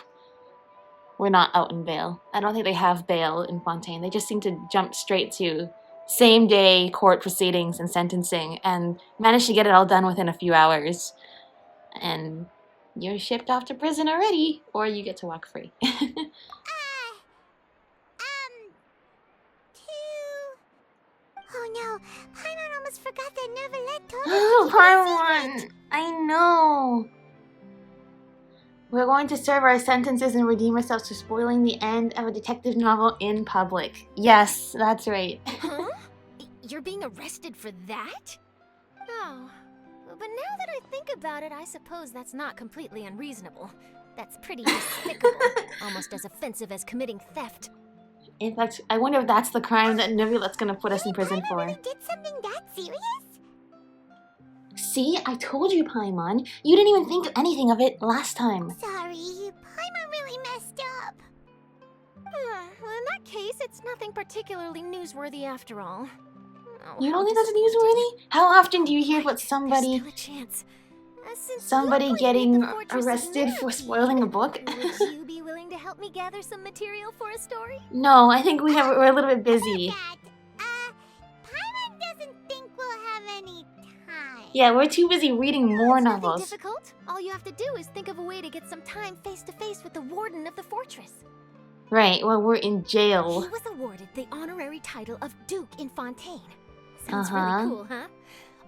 We're not out in bail. I don't think they have bail in Fontaine. They just seem to jump straight to same-day court proceedings and sentencing and manage to get it all done within a few hours. And you're shipped off to prison already, or you get to walk free. Oh no, Paimon almost forgot that Neverlet told us Oh, to keep Paimon! it secret. I know! We're going to serve our sentences and redeem ourselves for spoiling the end of a detective novel in public. Yes, that's right. Huh? You're being arrested for that? Oh. But now that I think about it, I suppose that's not completely unreasonable. That's pretty despicable. Almost as offensive as committing theft. In fact, I wonder if that's the crime that Nebulet's gonna put us in prison Paimon for. really did something that serious? See, I told you, Paimon. You didn't even think anything of it last time. Sorry, Paimon really messed up. Well, in that case, it's nothing particularly newsworthy after all. Oh, You how don't think that's disappointing. newsworthy? How often do you hear about There's somebody still a chance. Since somebody you're getting going to the Fortress of arrested for Merpeed, spoiling a book? would you be willing to help me gather some material for a story? No, I think we're a little bit busy. Paimon doesn't think we'll have any time. Yeah, we're too busy reading more It's nothing novels. difficult. All you have to do is think of a way to get some time face to face with the warden of the fortress. Right, well, we're in jail. He was awarded the honorary title of Duke in Fontaine. Sounds Uh-huh. really cool, huh?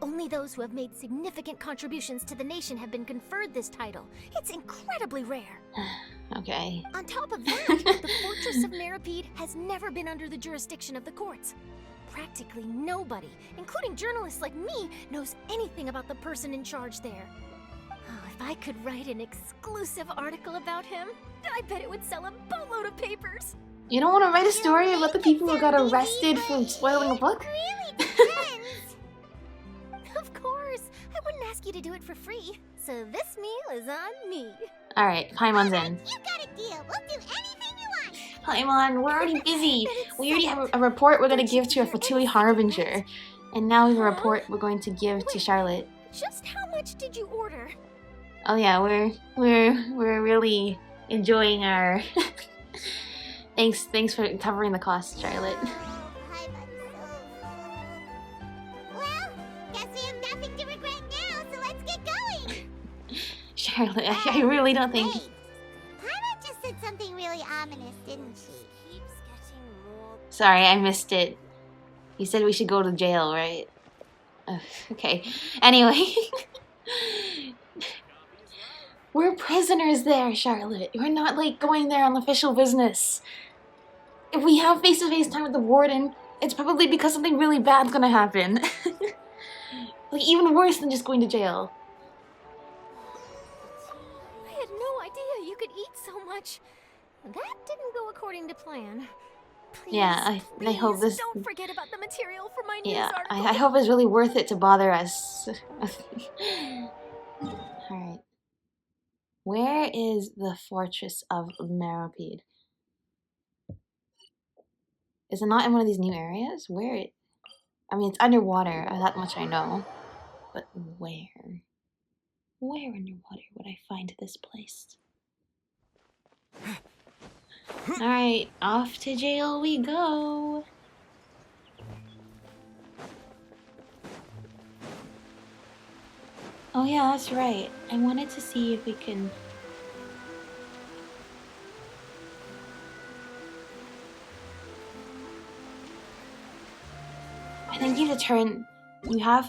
Only those who have made significant contributions to the nation have been conferred this title. It's incredibly rare. Okay. On top of that, the Fortress of Merpeed has never been under the jurisdiction of the courts. Practically nobody, including journalists like me, knows anything about the person in charge there. Oh, if I could write an exclusive article about him, I bet it would sell a boatload of papers. You don't want to write a story about the people who got arrested for spoiling a book? Really depends. Of course, I wouldn't ask you to do it for free. So this meal is on me. Alright, Paimon's in. You got a deal. We'll do anything you want. Paimon, we're already busy. We already have a report we're going to give to a Fatui Harbinger. And now we have a report we're going to give to Charlotte. Just how much did you order? Oh yeah, we're really enjoying our... Thanks for covering the cost, Charlotte. Well, guess we have nothing to regret now, so let's get going. Charlotte, I really don't think... Wait, Paimon just said something really ominous, didn't she? Keeps getting more. Sorry, I missed it. You said we should go to jail, right? Okay. Anyway. We're prisoners there, Charlotte. We're not, like, going there on official business. If we have face-to-face time with the warden, it's probably because something really bad's gonna happen. Like, even worse than just going to jail. I had no idea you could eat so much. That didn't go according to plan. Please, Yeah, I hope please this... don't forget about the material for my news Yeah, article. I hope it's really worth it to bother us. Alright. Where is the Fortress of Merpeed? Is it not in one of these new areas? Where? I mean, it's underwater, that much I know. But where? Where underwater would I find this place? Alright, off to jail we go. Oh yeah, that's right. I wanted to see if we can... I think you have to turn...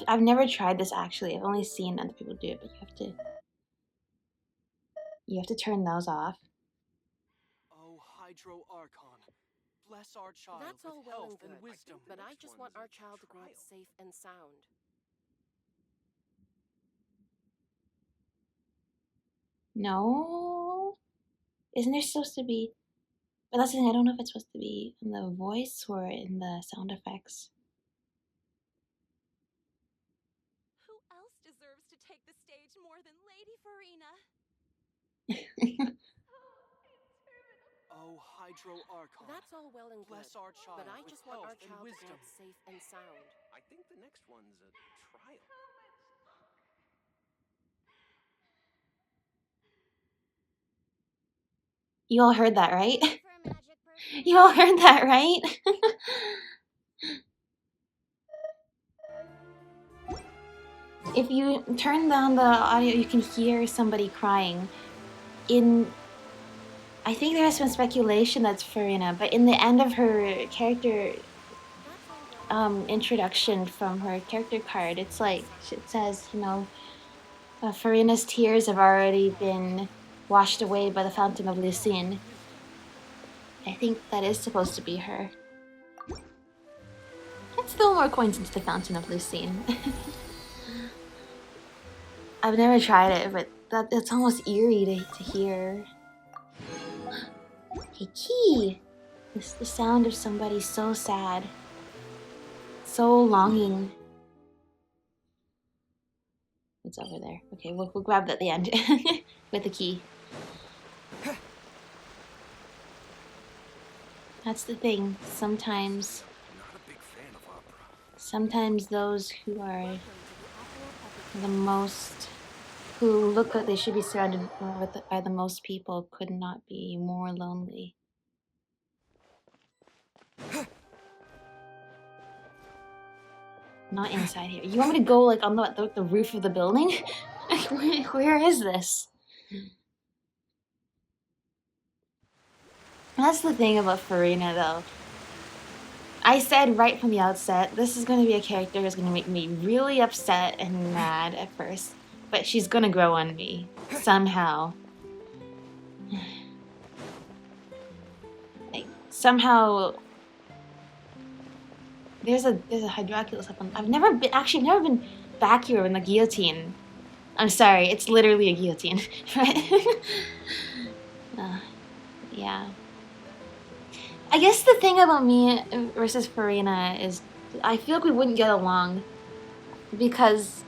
I've never tried this actually. I've only seen other people do it, but you have to turn those off. Oh, Hydro Archon, bless our child That's all with well health and and good, wisdom. but I just want our child to grow up safe and sound. No? Isn't there supposed to be... But that's the thing, I don't know if it's supposed to be in the voice or in the sound effects. Who else deserves to take the stage more than Lady Farina? Oh, Hydro Archon, That's all well and good, bless our child but I with just want health our and child to grow wisdom. up safe and sound. I think the next one's a trial. You all heard that, right? For a magic person. You all heard that, right? If you turn down the audio, you can hear somebody crying. I think there has been speculation that's Farina, but in the end of her character introduction from her character card. It's like, it says, you know, Farina's tears have already been washed away by the Fountain of Lucine. I think that is supposed to be her. Let's throw more coins into the Fountain of Lucine. I've never tried it, but it's almost eerie to hear. A key! It's the sound of somebody so sad. So longing. It's over there. Okay, we'll grab that at the end with the key. That's the thing. Sometimes those who are the most, who look like they should be surrounded by the most people, could not be more lonely. Not inside here. You want me to go like on the roof of the building? Where is this? That's the thing about Farina, though. I said right from the outset, this is going to be a character who's going to make me really upset and mad at first, but she's going to grow on me somehow. Like, somehow. There's a Hydroculus up on. I've never been back here in the guillotine. I'm sorry, it's literally a guillotine, right? Yeah. I guess the thing about me versus Farina is I feel like we wouldn't get along because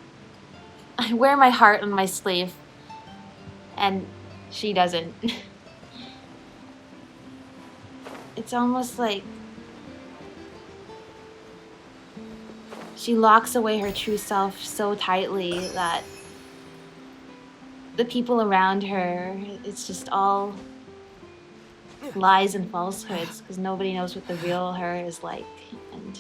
I wear my heart on my sleeve and she doesn't. It's almost like she locks away her true self so tightly that the people around her, it's just all lies and falsehoods because nobody knows what the real her is like, and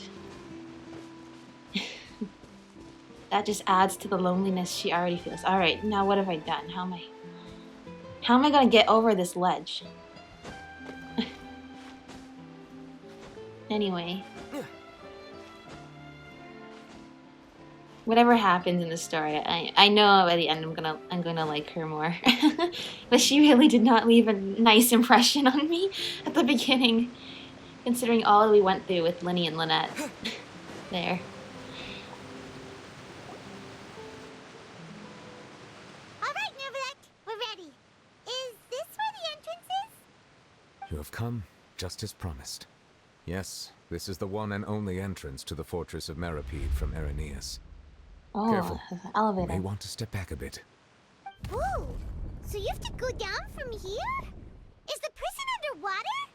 that just adds to the loneliness she already feels. All right, now what have I done? How am I gonna get over this ledge? Anyway, whatever happens in the story, I know by the end I'm gonna like her more. But she really did not leave a nice impression on me at the beginning, considering all we went through with Linny and Lynette. There. Alright, Nervalette, we're ready. Is this where the entrance is? You have come just as promised. Yes, this is the one and only entrance to the fortress of Meripede from Irenaeus. Oh, Careful. Elevator. You may want to step back a bit. Whoa! So you have to go down from here? Is the prison underwater?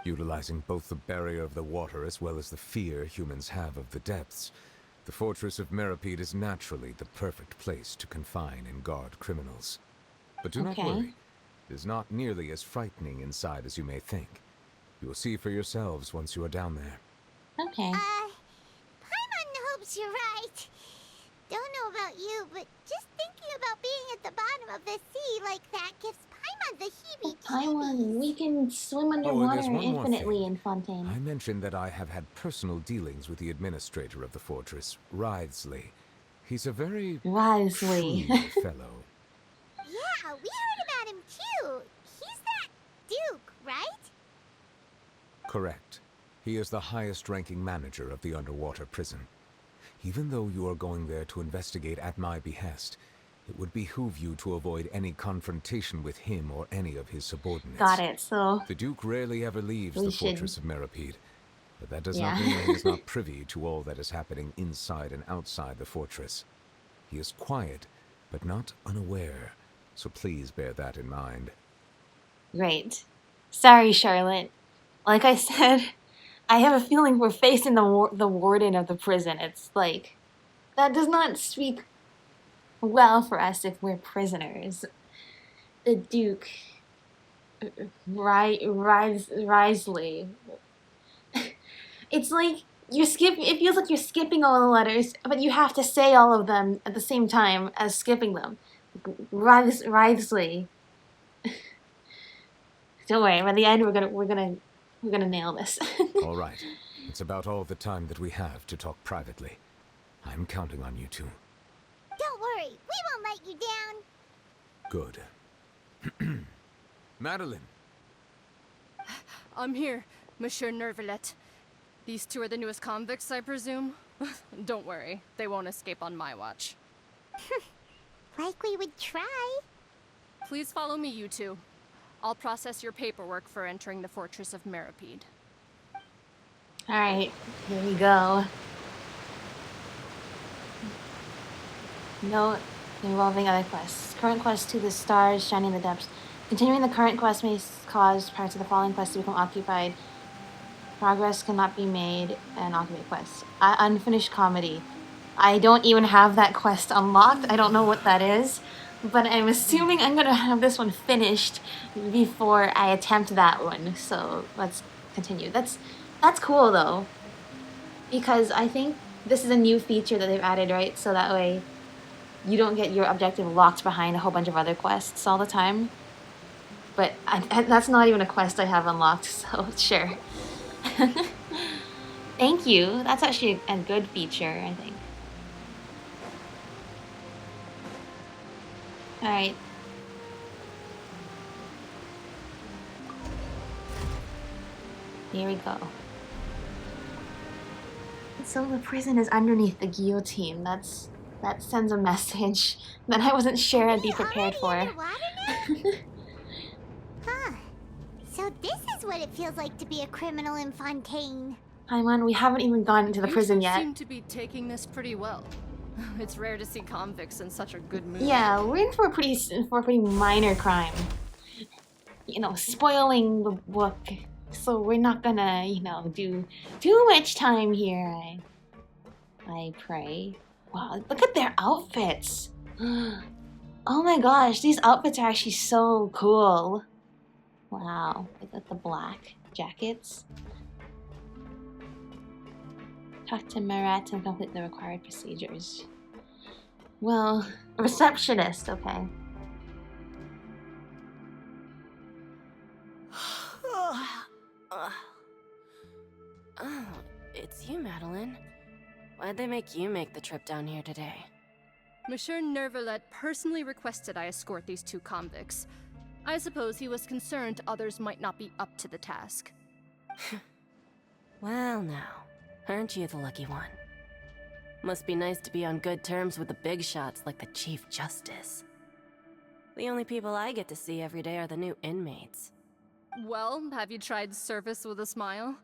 Utilizing both the barrier of the water as well as the fear humans have of the depths, the fortress of Meripede is naturally the perfect place to confine and guard criminals. But do not worry. It is not nearly as frightening inside as you may think. You will see for yourselves once you are down there. Okay. Paimon hopes you're right. Don't know about you, but just thinking about being at the bottom of the sea like that gives Paimon the heebie-jeebies. Paimon, we can swim underwater infinitely in Fontaine. I mentioned that I have had personal dealings with the administrator of the fortress, Writhsley. He's a very Writhsley fellow. Yeah, we heard about him too. He's that Duke, right? Correct. He is the highest-ranking manager of the underwater prison. Even though you are going there to investigate at my behest, it would behoove you to avoid any confrontation with him or any of his subordinates. Got it, so... The Duke rarely ever leaves the fortress of Meripede, but that does not mean he is not privy to all that is happening inside and outside the fortress. He is quiet, but not unaware, so please bear that in mind. Great. Sorry, Charlotte. Like I said, I have a feeling we're facing the warden of the prison. It's like, that does not speak well for us if we're prisoners. The Duke, Writhsley. It's like it feels like you're skipping all the letters, but you have to say all of them at the same time as skipping them. Writhsley. Don't worry, by the end we're gonna nail this. All right. It's about all the time that we have to talk privately. I'm counting on you two. Don't worry, we won't let you down. Good. Madeline! I'm here, Monsieur Nervalet. These two are the newest convicts, I presume? Don't worry, they won't escape on my watch. Like we would try. Please follow me, you two. I'll process your paperwork for entering the Fortress of Meripede. Alright, here we go. No involving other quests. Current quest to the stars shining in the depths. Continuing the current quest may cause parts of the following quests to become occupied. Progress cannot be made and occupy quests. Unfinished comedy. I don't even have that quest unlocked. I don't know what that is. But I'm assuming I'm gonna have this one finished before I attempt that one. So let's continue. That's cool though. Because I think this is a new feature that they've added, right? So that way you don't get your objective locked behind a whole bunch of other quests all the time. But that's not even a quest I have unlocked, so sure. Thank you. That's actually a good feature, I think. Alright. Here we go. So the prison is underneath the guillotine. That sends a message that I wasn't sure I'd be prepared for. Huh. So this is what it feels like to be a criminal in Fontaine. Paimon, we haven't even gone into the prison You yet. seem to be taking this pretty well. It's rare to see convicts in such a good mood. Yeah, we're in for a pretty minor crime. You know, spoiling the book. So we're not gonna, you know, do too much time here. I pray. Wow, look at their outfits. Oh my gosh, these outfits are actually so cool. Wow, look at the black jackets. Talk to Marat and complete the required procedures. Well, receptionist, okay. Oh, it's you, Madeline. Why'd they make you make the trip down here today? Monsieur Nervalet personally requested I escort these two convicts. I suppose he was concerned others might not be up to the task. Well now, aren't you the lucky one? Must be nice to be on good terms with the big shots like the Chief Justice. The only people I get to see every day are the new inmates. Well, have you tried service with a smile?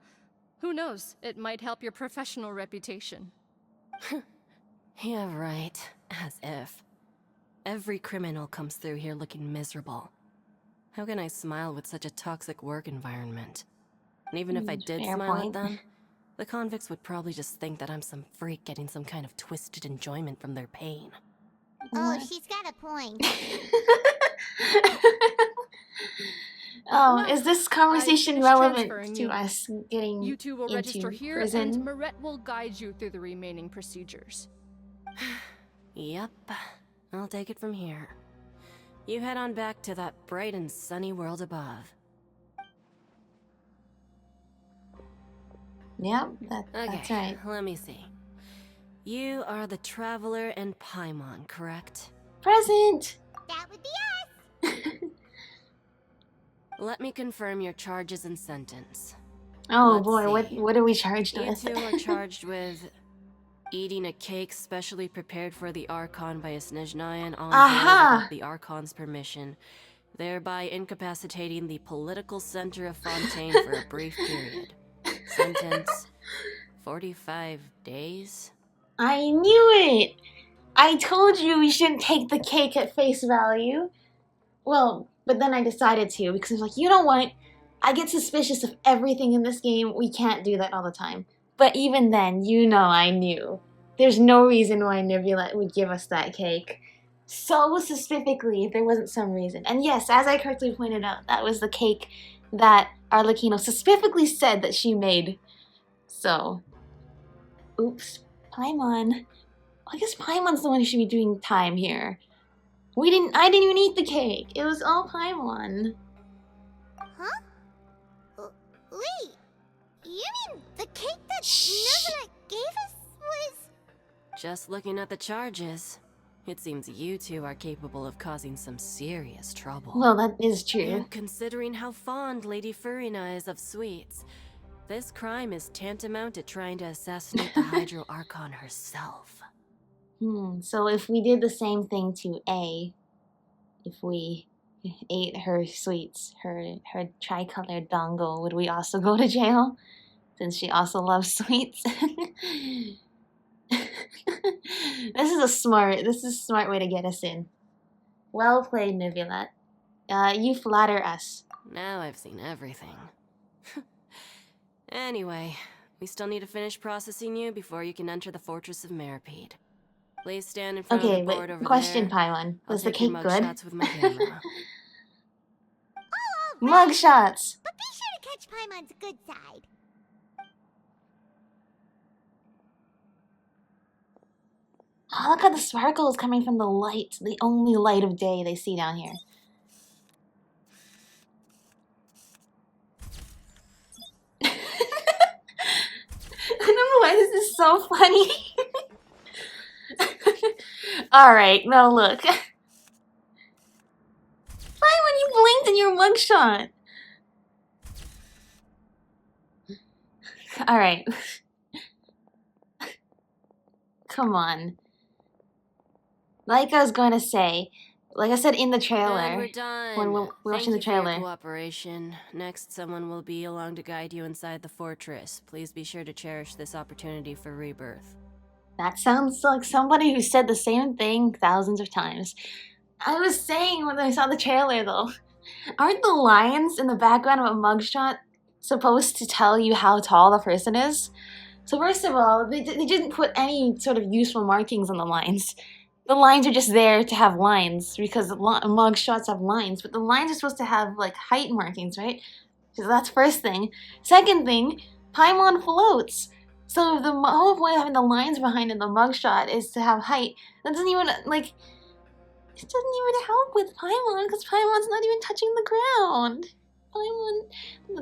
Who knows, it might help your professional reputation. Yeah, right. As if. Every criminal comes through here looking miserable. How can I smile with such a toxic work environment? And even if I did Fair smile point. at them, the convicts would probably just think that I'm some freak getting some kind of twisted enjoyment from their pain. Oh, she's got a point. Oh, is this conversation finished relevant transferring to you. us getting You two will into register here, prison? and Maret will guide you through the remaining procedures. Yep, I'll take it from here. You head on back to that bright and sunny world above. Yep, that's right. Let me see. You are the Traveler and Paimon, correct? Present! That would be us. Let me confirm your charges and sentence. Oh Let's boy, see. what are we charged You with? two are charged with eating a cake specially prepared for the Archon by a Snezhnayan envoy Aha! without the Archon's permission, thereby incapacitating the political center of Fontaine for a brief period. Sentence, 45 days? I knew it! I told you we shouldn't take the cake at face value. Well, but then I decided to because I was like, you know what? I get suspicious of everything in this game. We can't do that all the time. But even then, you know I knew. There's no reason why Nebula would give us that cake. So specifically, if there wasn't some reason. And yes, as I correctly pointed out, that was the cake that Arlecchino specifically said that she made. So, oops, Paimon. I guess Paimon's the one who should be doing time here. I didn't even eat the cake. It was all Paimon. Huh? Wait, you mean the cake that what Nervalet gave us was... Just looking at the charges, it seems you two are capable of causing some serious trouble. Well, that is true. And considering how fond Lady Furina is of sweets, this crime is tantamount to trying to assassinate the Hydro Archon herself. So if we did the same thing to A, if we ate her sweets, her tricolored dongle, would we also go to jail? Since she also loves sweets. This is a smart way to get us in. Well played, Neuvillette. You flatter us. Now I've seen everything. Anyway, we still need to finish processing you before you can enter the Fortress of Meripede. Please stand in front of the board over question, there. Paimon. Was the I'll take your cake good? mugshots with my camera. Mug shots! But be sure to catch Paimon's good side. Oh, look at the sparkles coming from the light. The only light of day they see down here. I don't know why this is so funny. Alright, now look. Why when you blinked in your mugshot? Alright. Come on. Like I was going to say, like I said in the trailer, And we're done. when we're watching the Thank you for your trailer. cooperation. Next, someone will be along to guide you inside the fortress. Please be sure to cherish this opportunity for rebirth. That sounds like somebody who said the same thing thousands of times. I was saying when I saw the trailer though, aren't the lines in the background of a mugshot supposed to tell you how tall the person is? So first of all, they didn't put any sort of useful markings on the lines. The lines are just there to have lines because mugshots have lines, but the lines are supposed to have like height markings, right? So that's first thing. Second thing, Paimon floats. So the whole point of having the lines behind in the mugshot is to have height. That doesn't even, like, it doesn't even help with Paimon because Paimon's not even touching the ground. Paimon,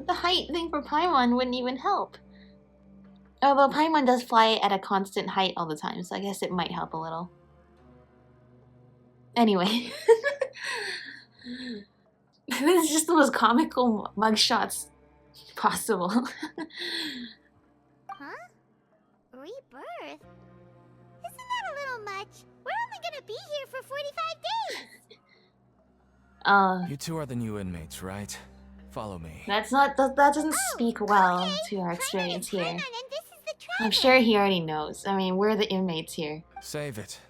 the height thing for Paimon wouldn't even help. Although Paimon does fly at a constant height all the time, so I guess it might help a little. Anyway. This is just the most comical mugshots possible. Rebirth? Isn't that a little much? We're only gonna be here for 45 days! You two are the new inmates, right? Follow me. That's not, that doesn't speak well to our experience here. I'm sure he already knows. I mean, we're the inmates here. Save it.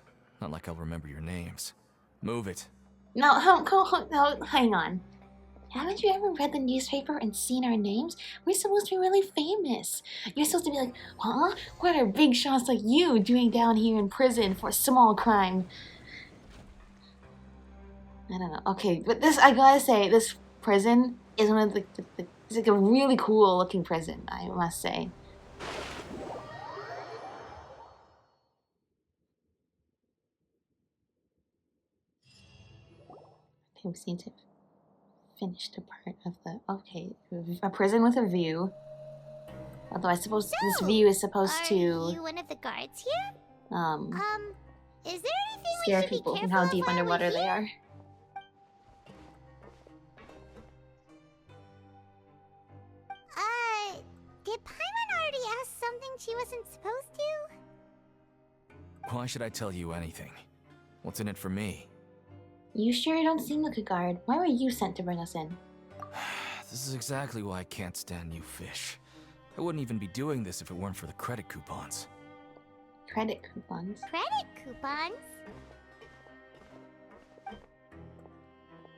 Not like I'll remember your names. Move it. No, hang on. Haven't you ever read the newspaper and seen our names? We're supposed to be really famous. You're supposed to be like, huh? What are big shots like you doing down here in prison for a small crime? I don't know. Okay, but this, I gotta say, this prison is one of the it's like a really cool looking prison, I must say. Okay, we seem to finish the part of the, okay, a prison with a view. Although I suppose this view is supposed to Are you one of the guards here? Is there anything scare we should people be from careful how deep of while underwater we're they here? are. Did Paimon already ask something she wasn't supposed to? Why should I tell you anything? What's in it for me? You sure you don't seem like a guard? Why were you sent to bring us in? This is exactly why I can't stand you fish. I wouldn't even be doing this if it weren't for the credit coupons. Credit coupons? Credit coupons?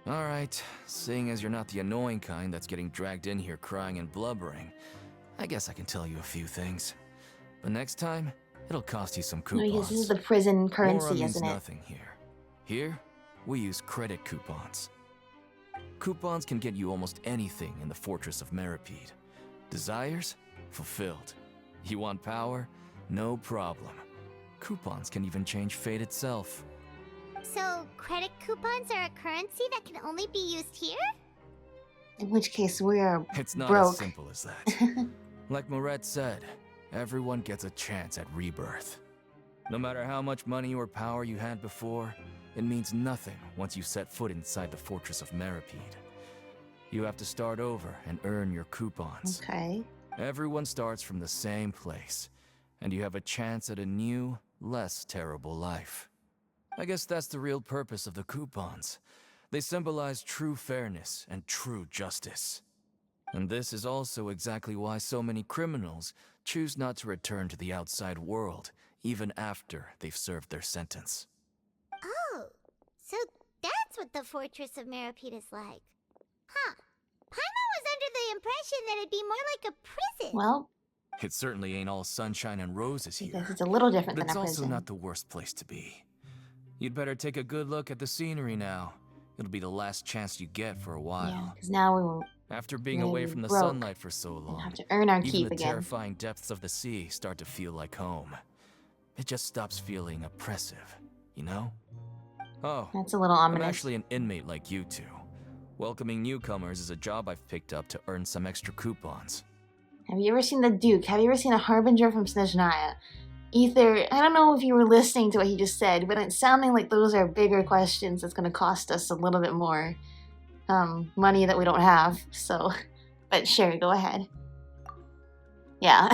Alright, seeing as you're not the annoying kind that's getting dragged in here crying and blubbering, I guess I can tell you a few things. But next time, it'll cost you some No, coupons. because this is the prison Mora currency, means isn't it? nothing here. Here, we use credit coupons. Coupons can get you almost anything in the Fortress of Meripede. Desires? Fulfilled. You want power? No problem. Coupons can even change fate itself. So, credit coupons are a currency that can only be used here? In which case we're It's not broke. as simple as that. Like Moret said, everyone gets a chance at rebirth. No matter how much money or power you had before, it means nothing once you set foot inside the fortress of Meripede. You have to start over and earn your coupons. Okay. Everyone starts from the same place, and you have a chance at a new, less terrible life. I guess that's the real purpose of the coupons. They symbolize true fairness and true justice. And this is also exactly why so many criminals choose not to return to the outside world, even after they've served their sentence. Oh, so that's what the Fortress of Meripede is like. Huh. Paimon was under the impression that it'd be more like a prison. Well, It certainly ain't all sunshine and roses here. because it's a little different But than it's a also prison. not the worst place to be. You'd better take a good look at the scenery now. It'll be the last chance you get for a while. Yeah, because now we will After being away from the broke sunlight for so long, have to earn our even keep the again. terrifying depths of the sea start to feel like home. It just stops feeling oppressive, you know? Oh, That's a little I'm ominous. actually an inmate like you two. Welcoming newcomers is a job I've picked up to earn some extra coupons. Have you ever seen the Duke? Have you ever seen a Harbinger from Snezhnaya? Ether, I don't know if you were listening to what he just said, but it's sounding like those are bigger questions that's going to cost us a little bit more money that we don't have. So, but sure, go ahead. Yeah.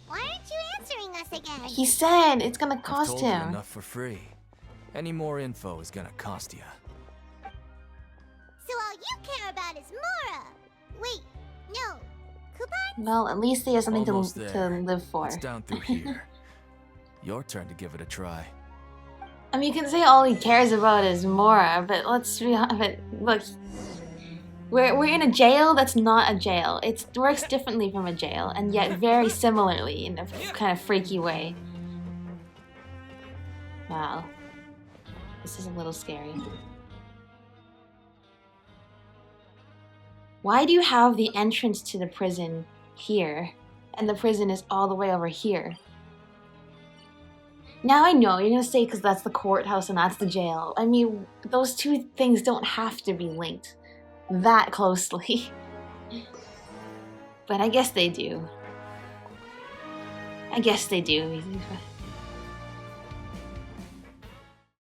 Why aren't you answering us again? He said it's going to I've cost told you him. enough for free. Any more info is gonna cost you. So all you care about is Mora. Wait, no. Coupons? Well, at least he has something Almost to there. live for. It's down through here. Your turn to give it a try. I mean, you can say all he cares about is Mora, but let's be honest. But look, we're in a jail that's not a jail. It works differently from a jail, and yet very similarly in a kind of freaky way. Wow, this is a little scary. Why do you have the entrance to the prison here, and the prison is all the way over here? Now I know, you're gonna say because that's the courthouse and that's the jail. I mean, those two things don't have to be linked that closely. But I guess they do. I guess they do.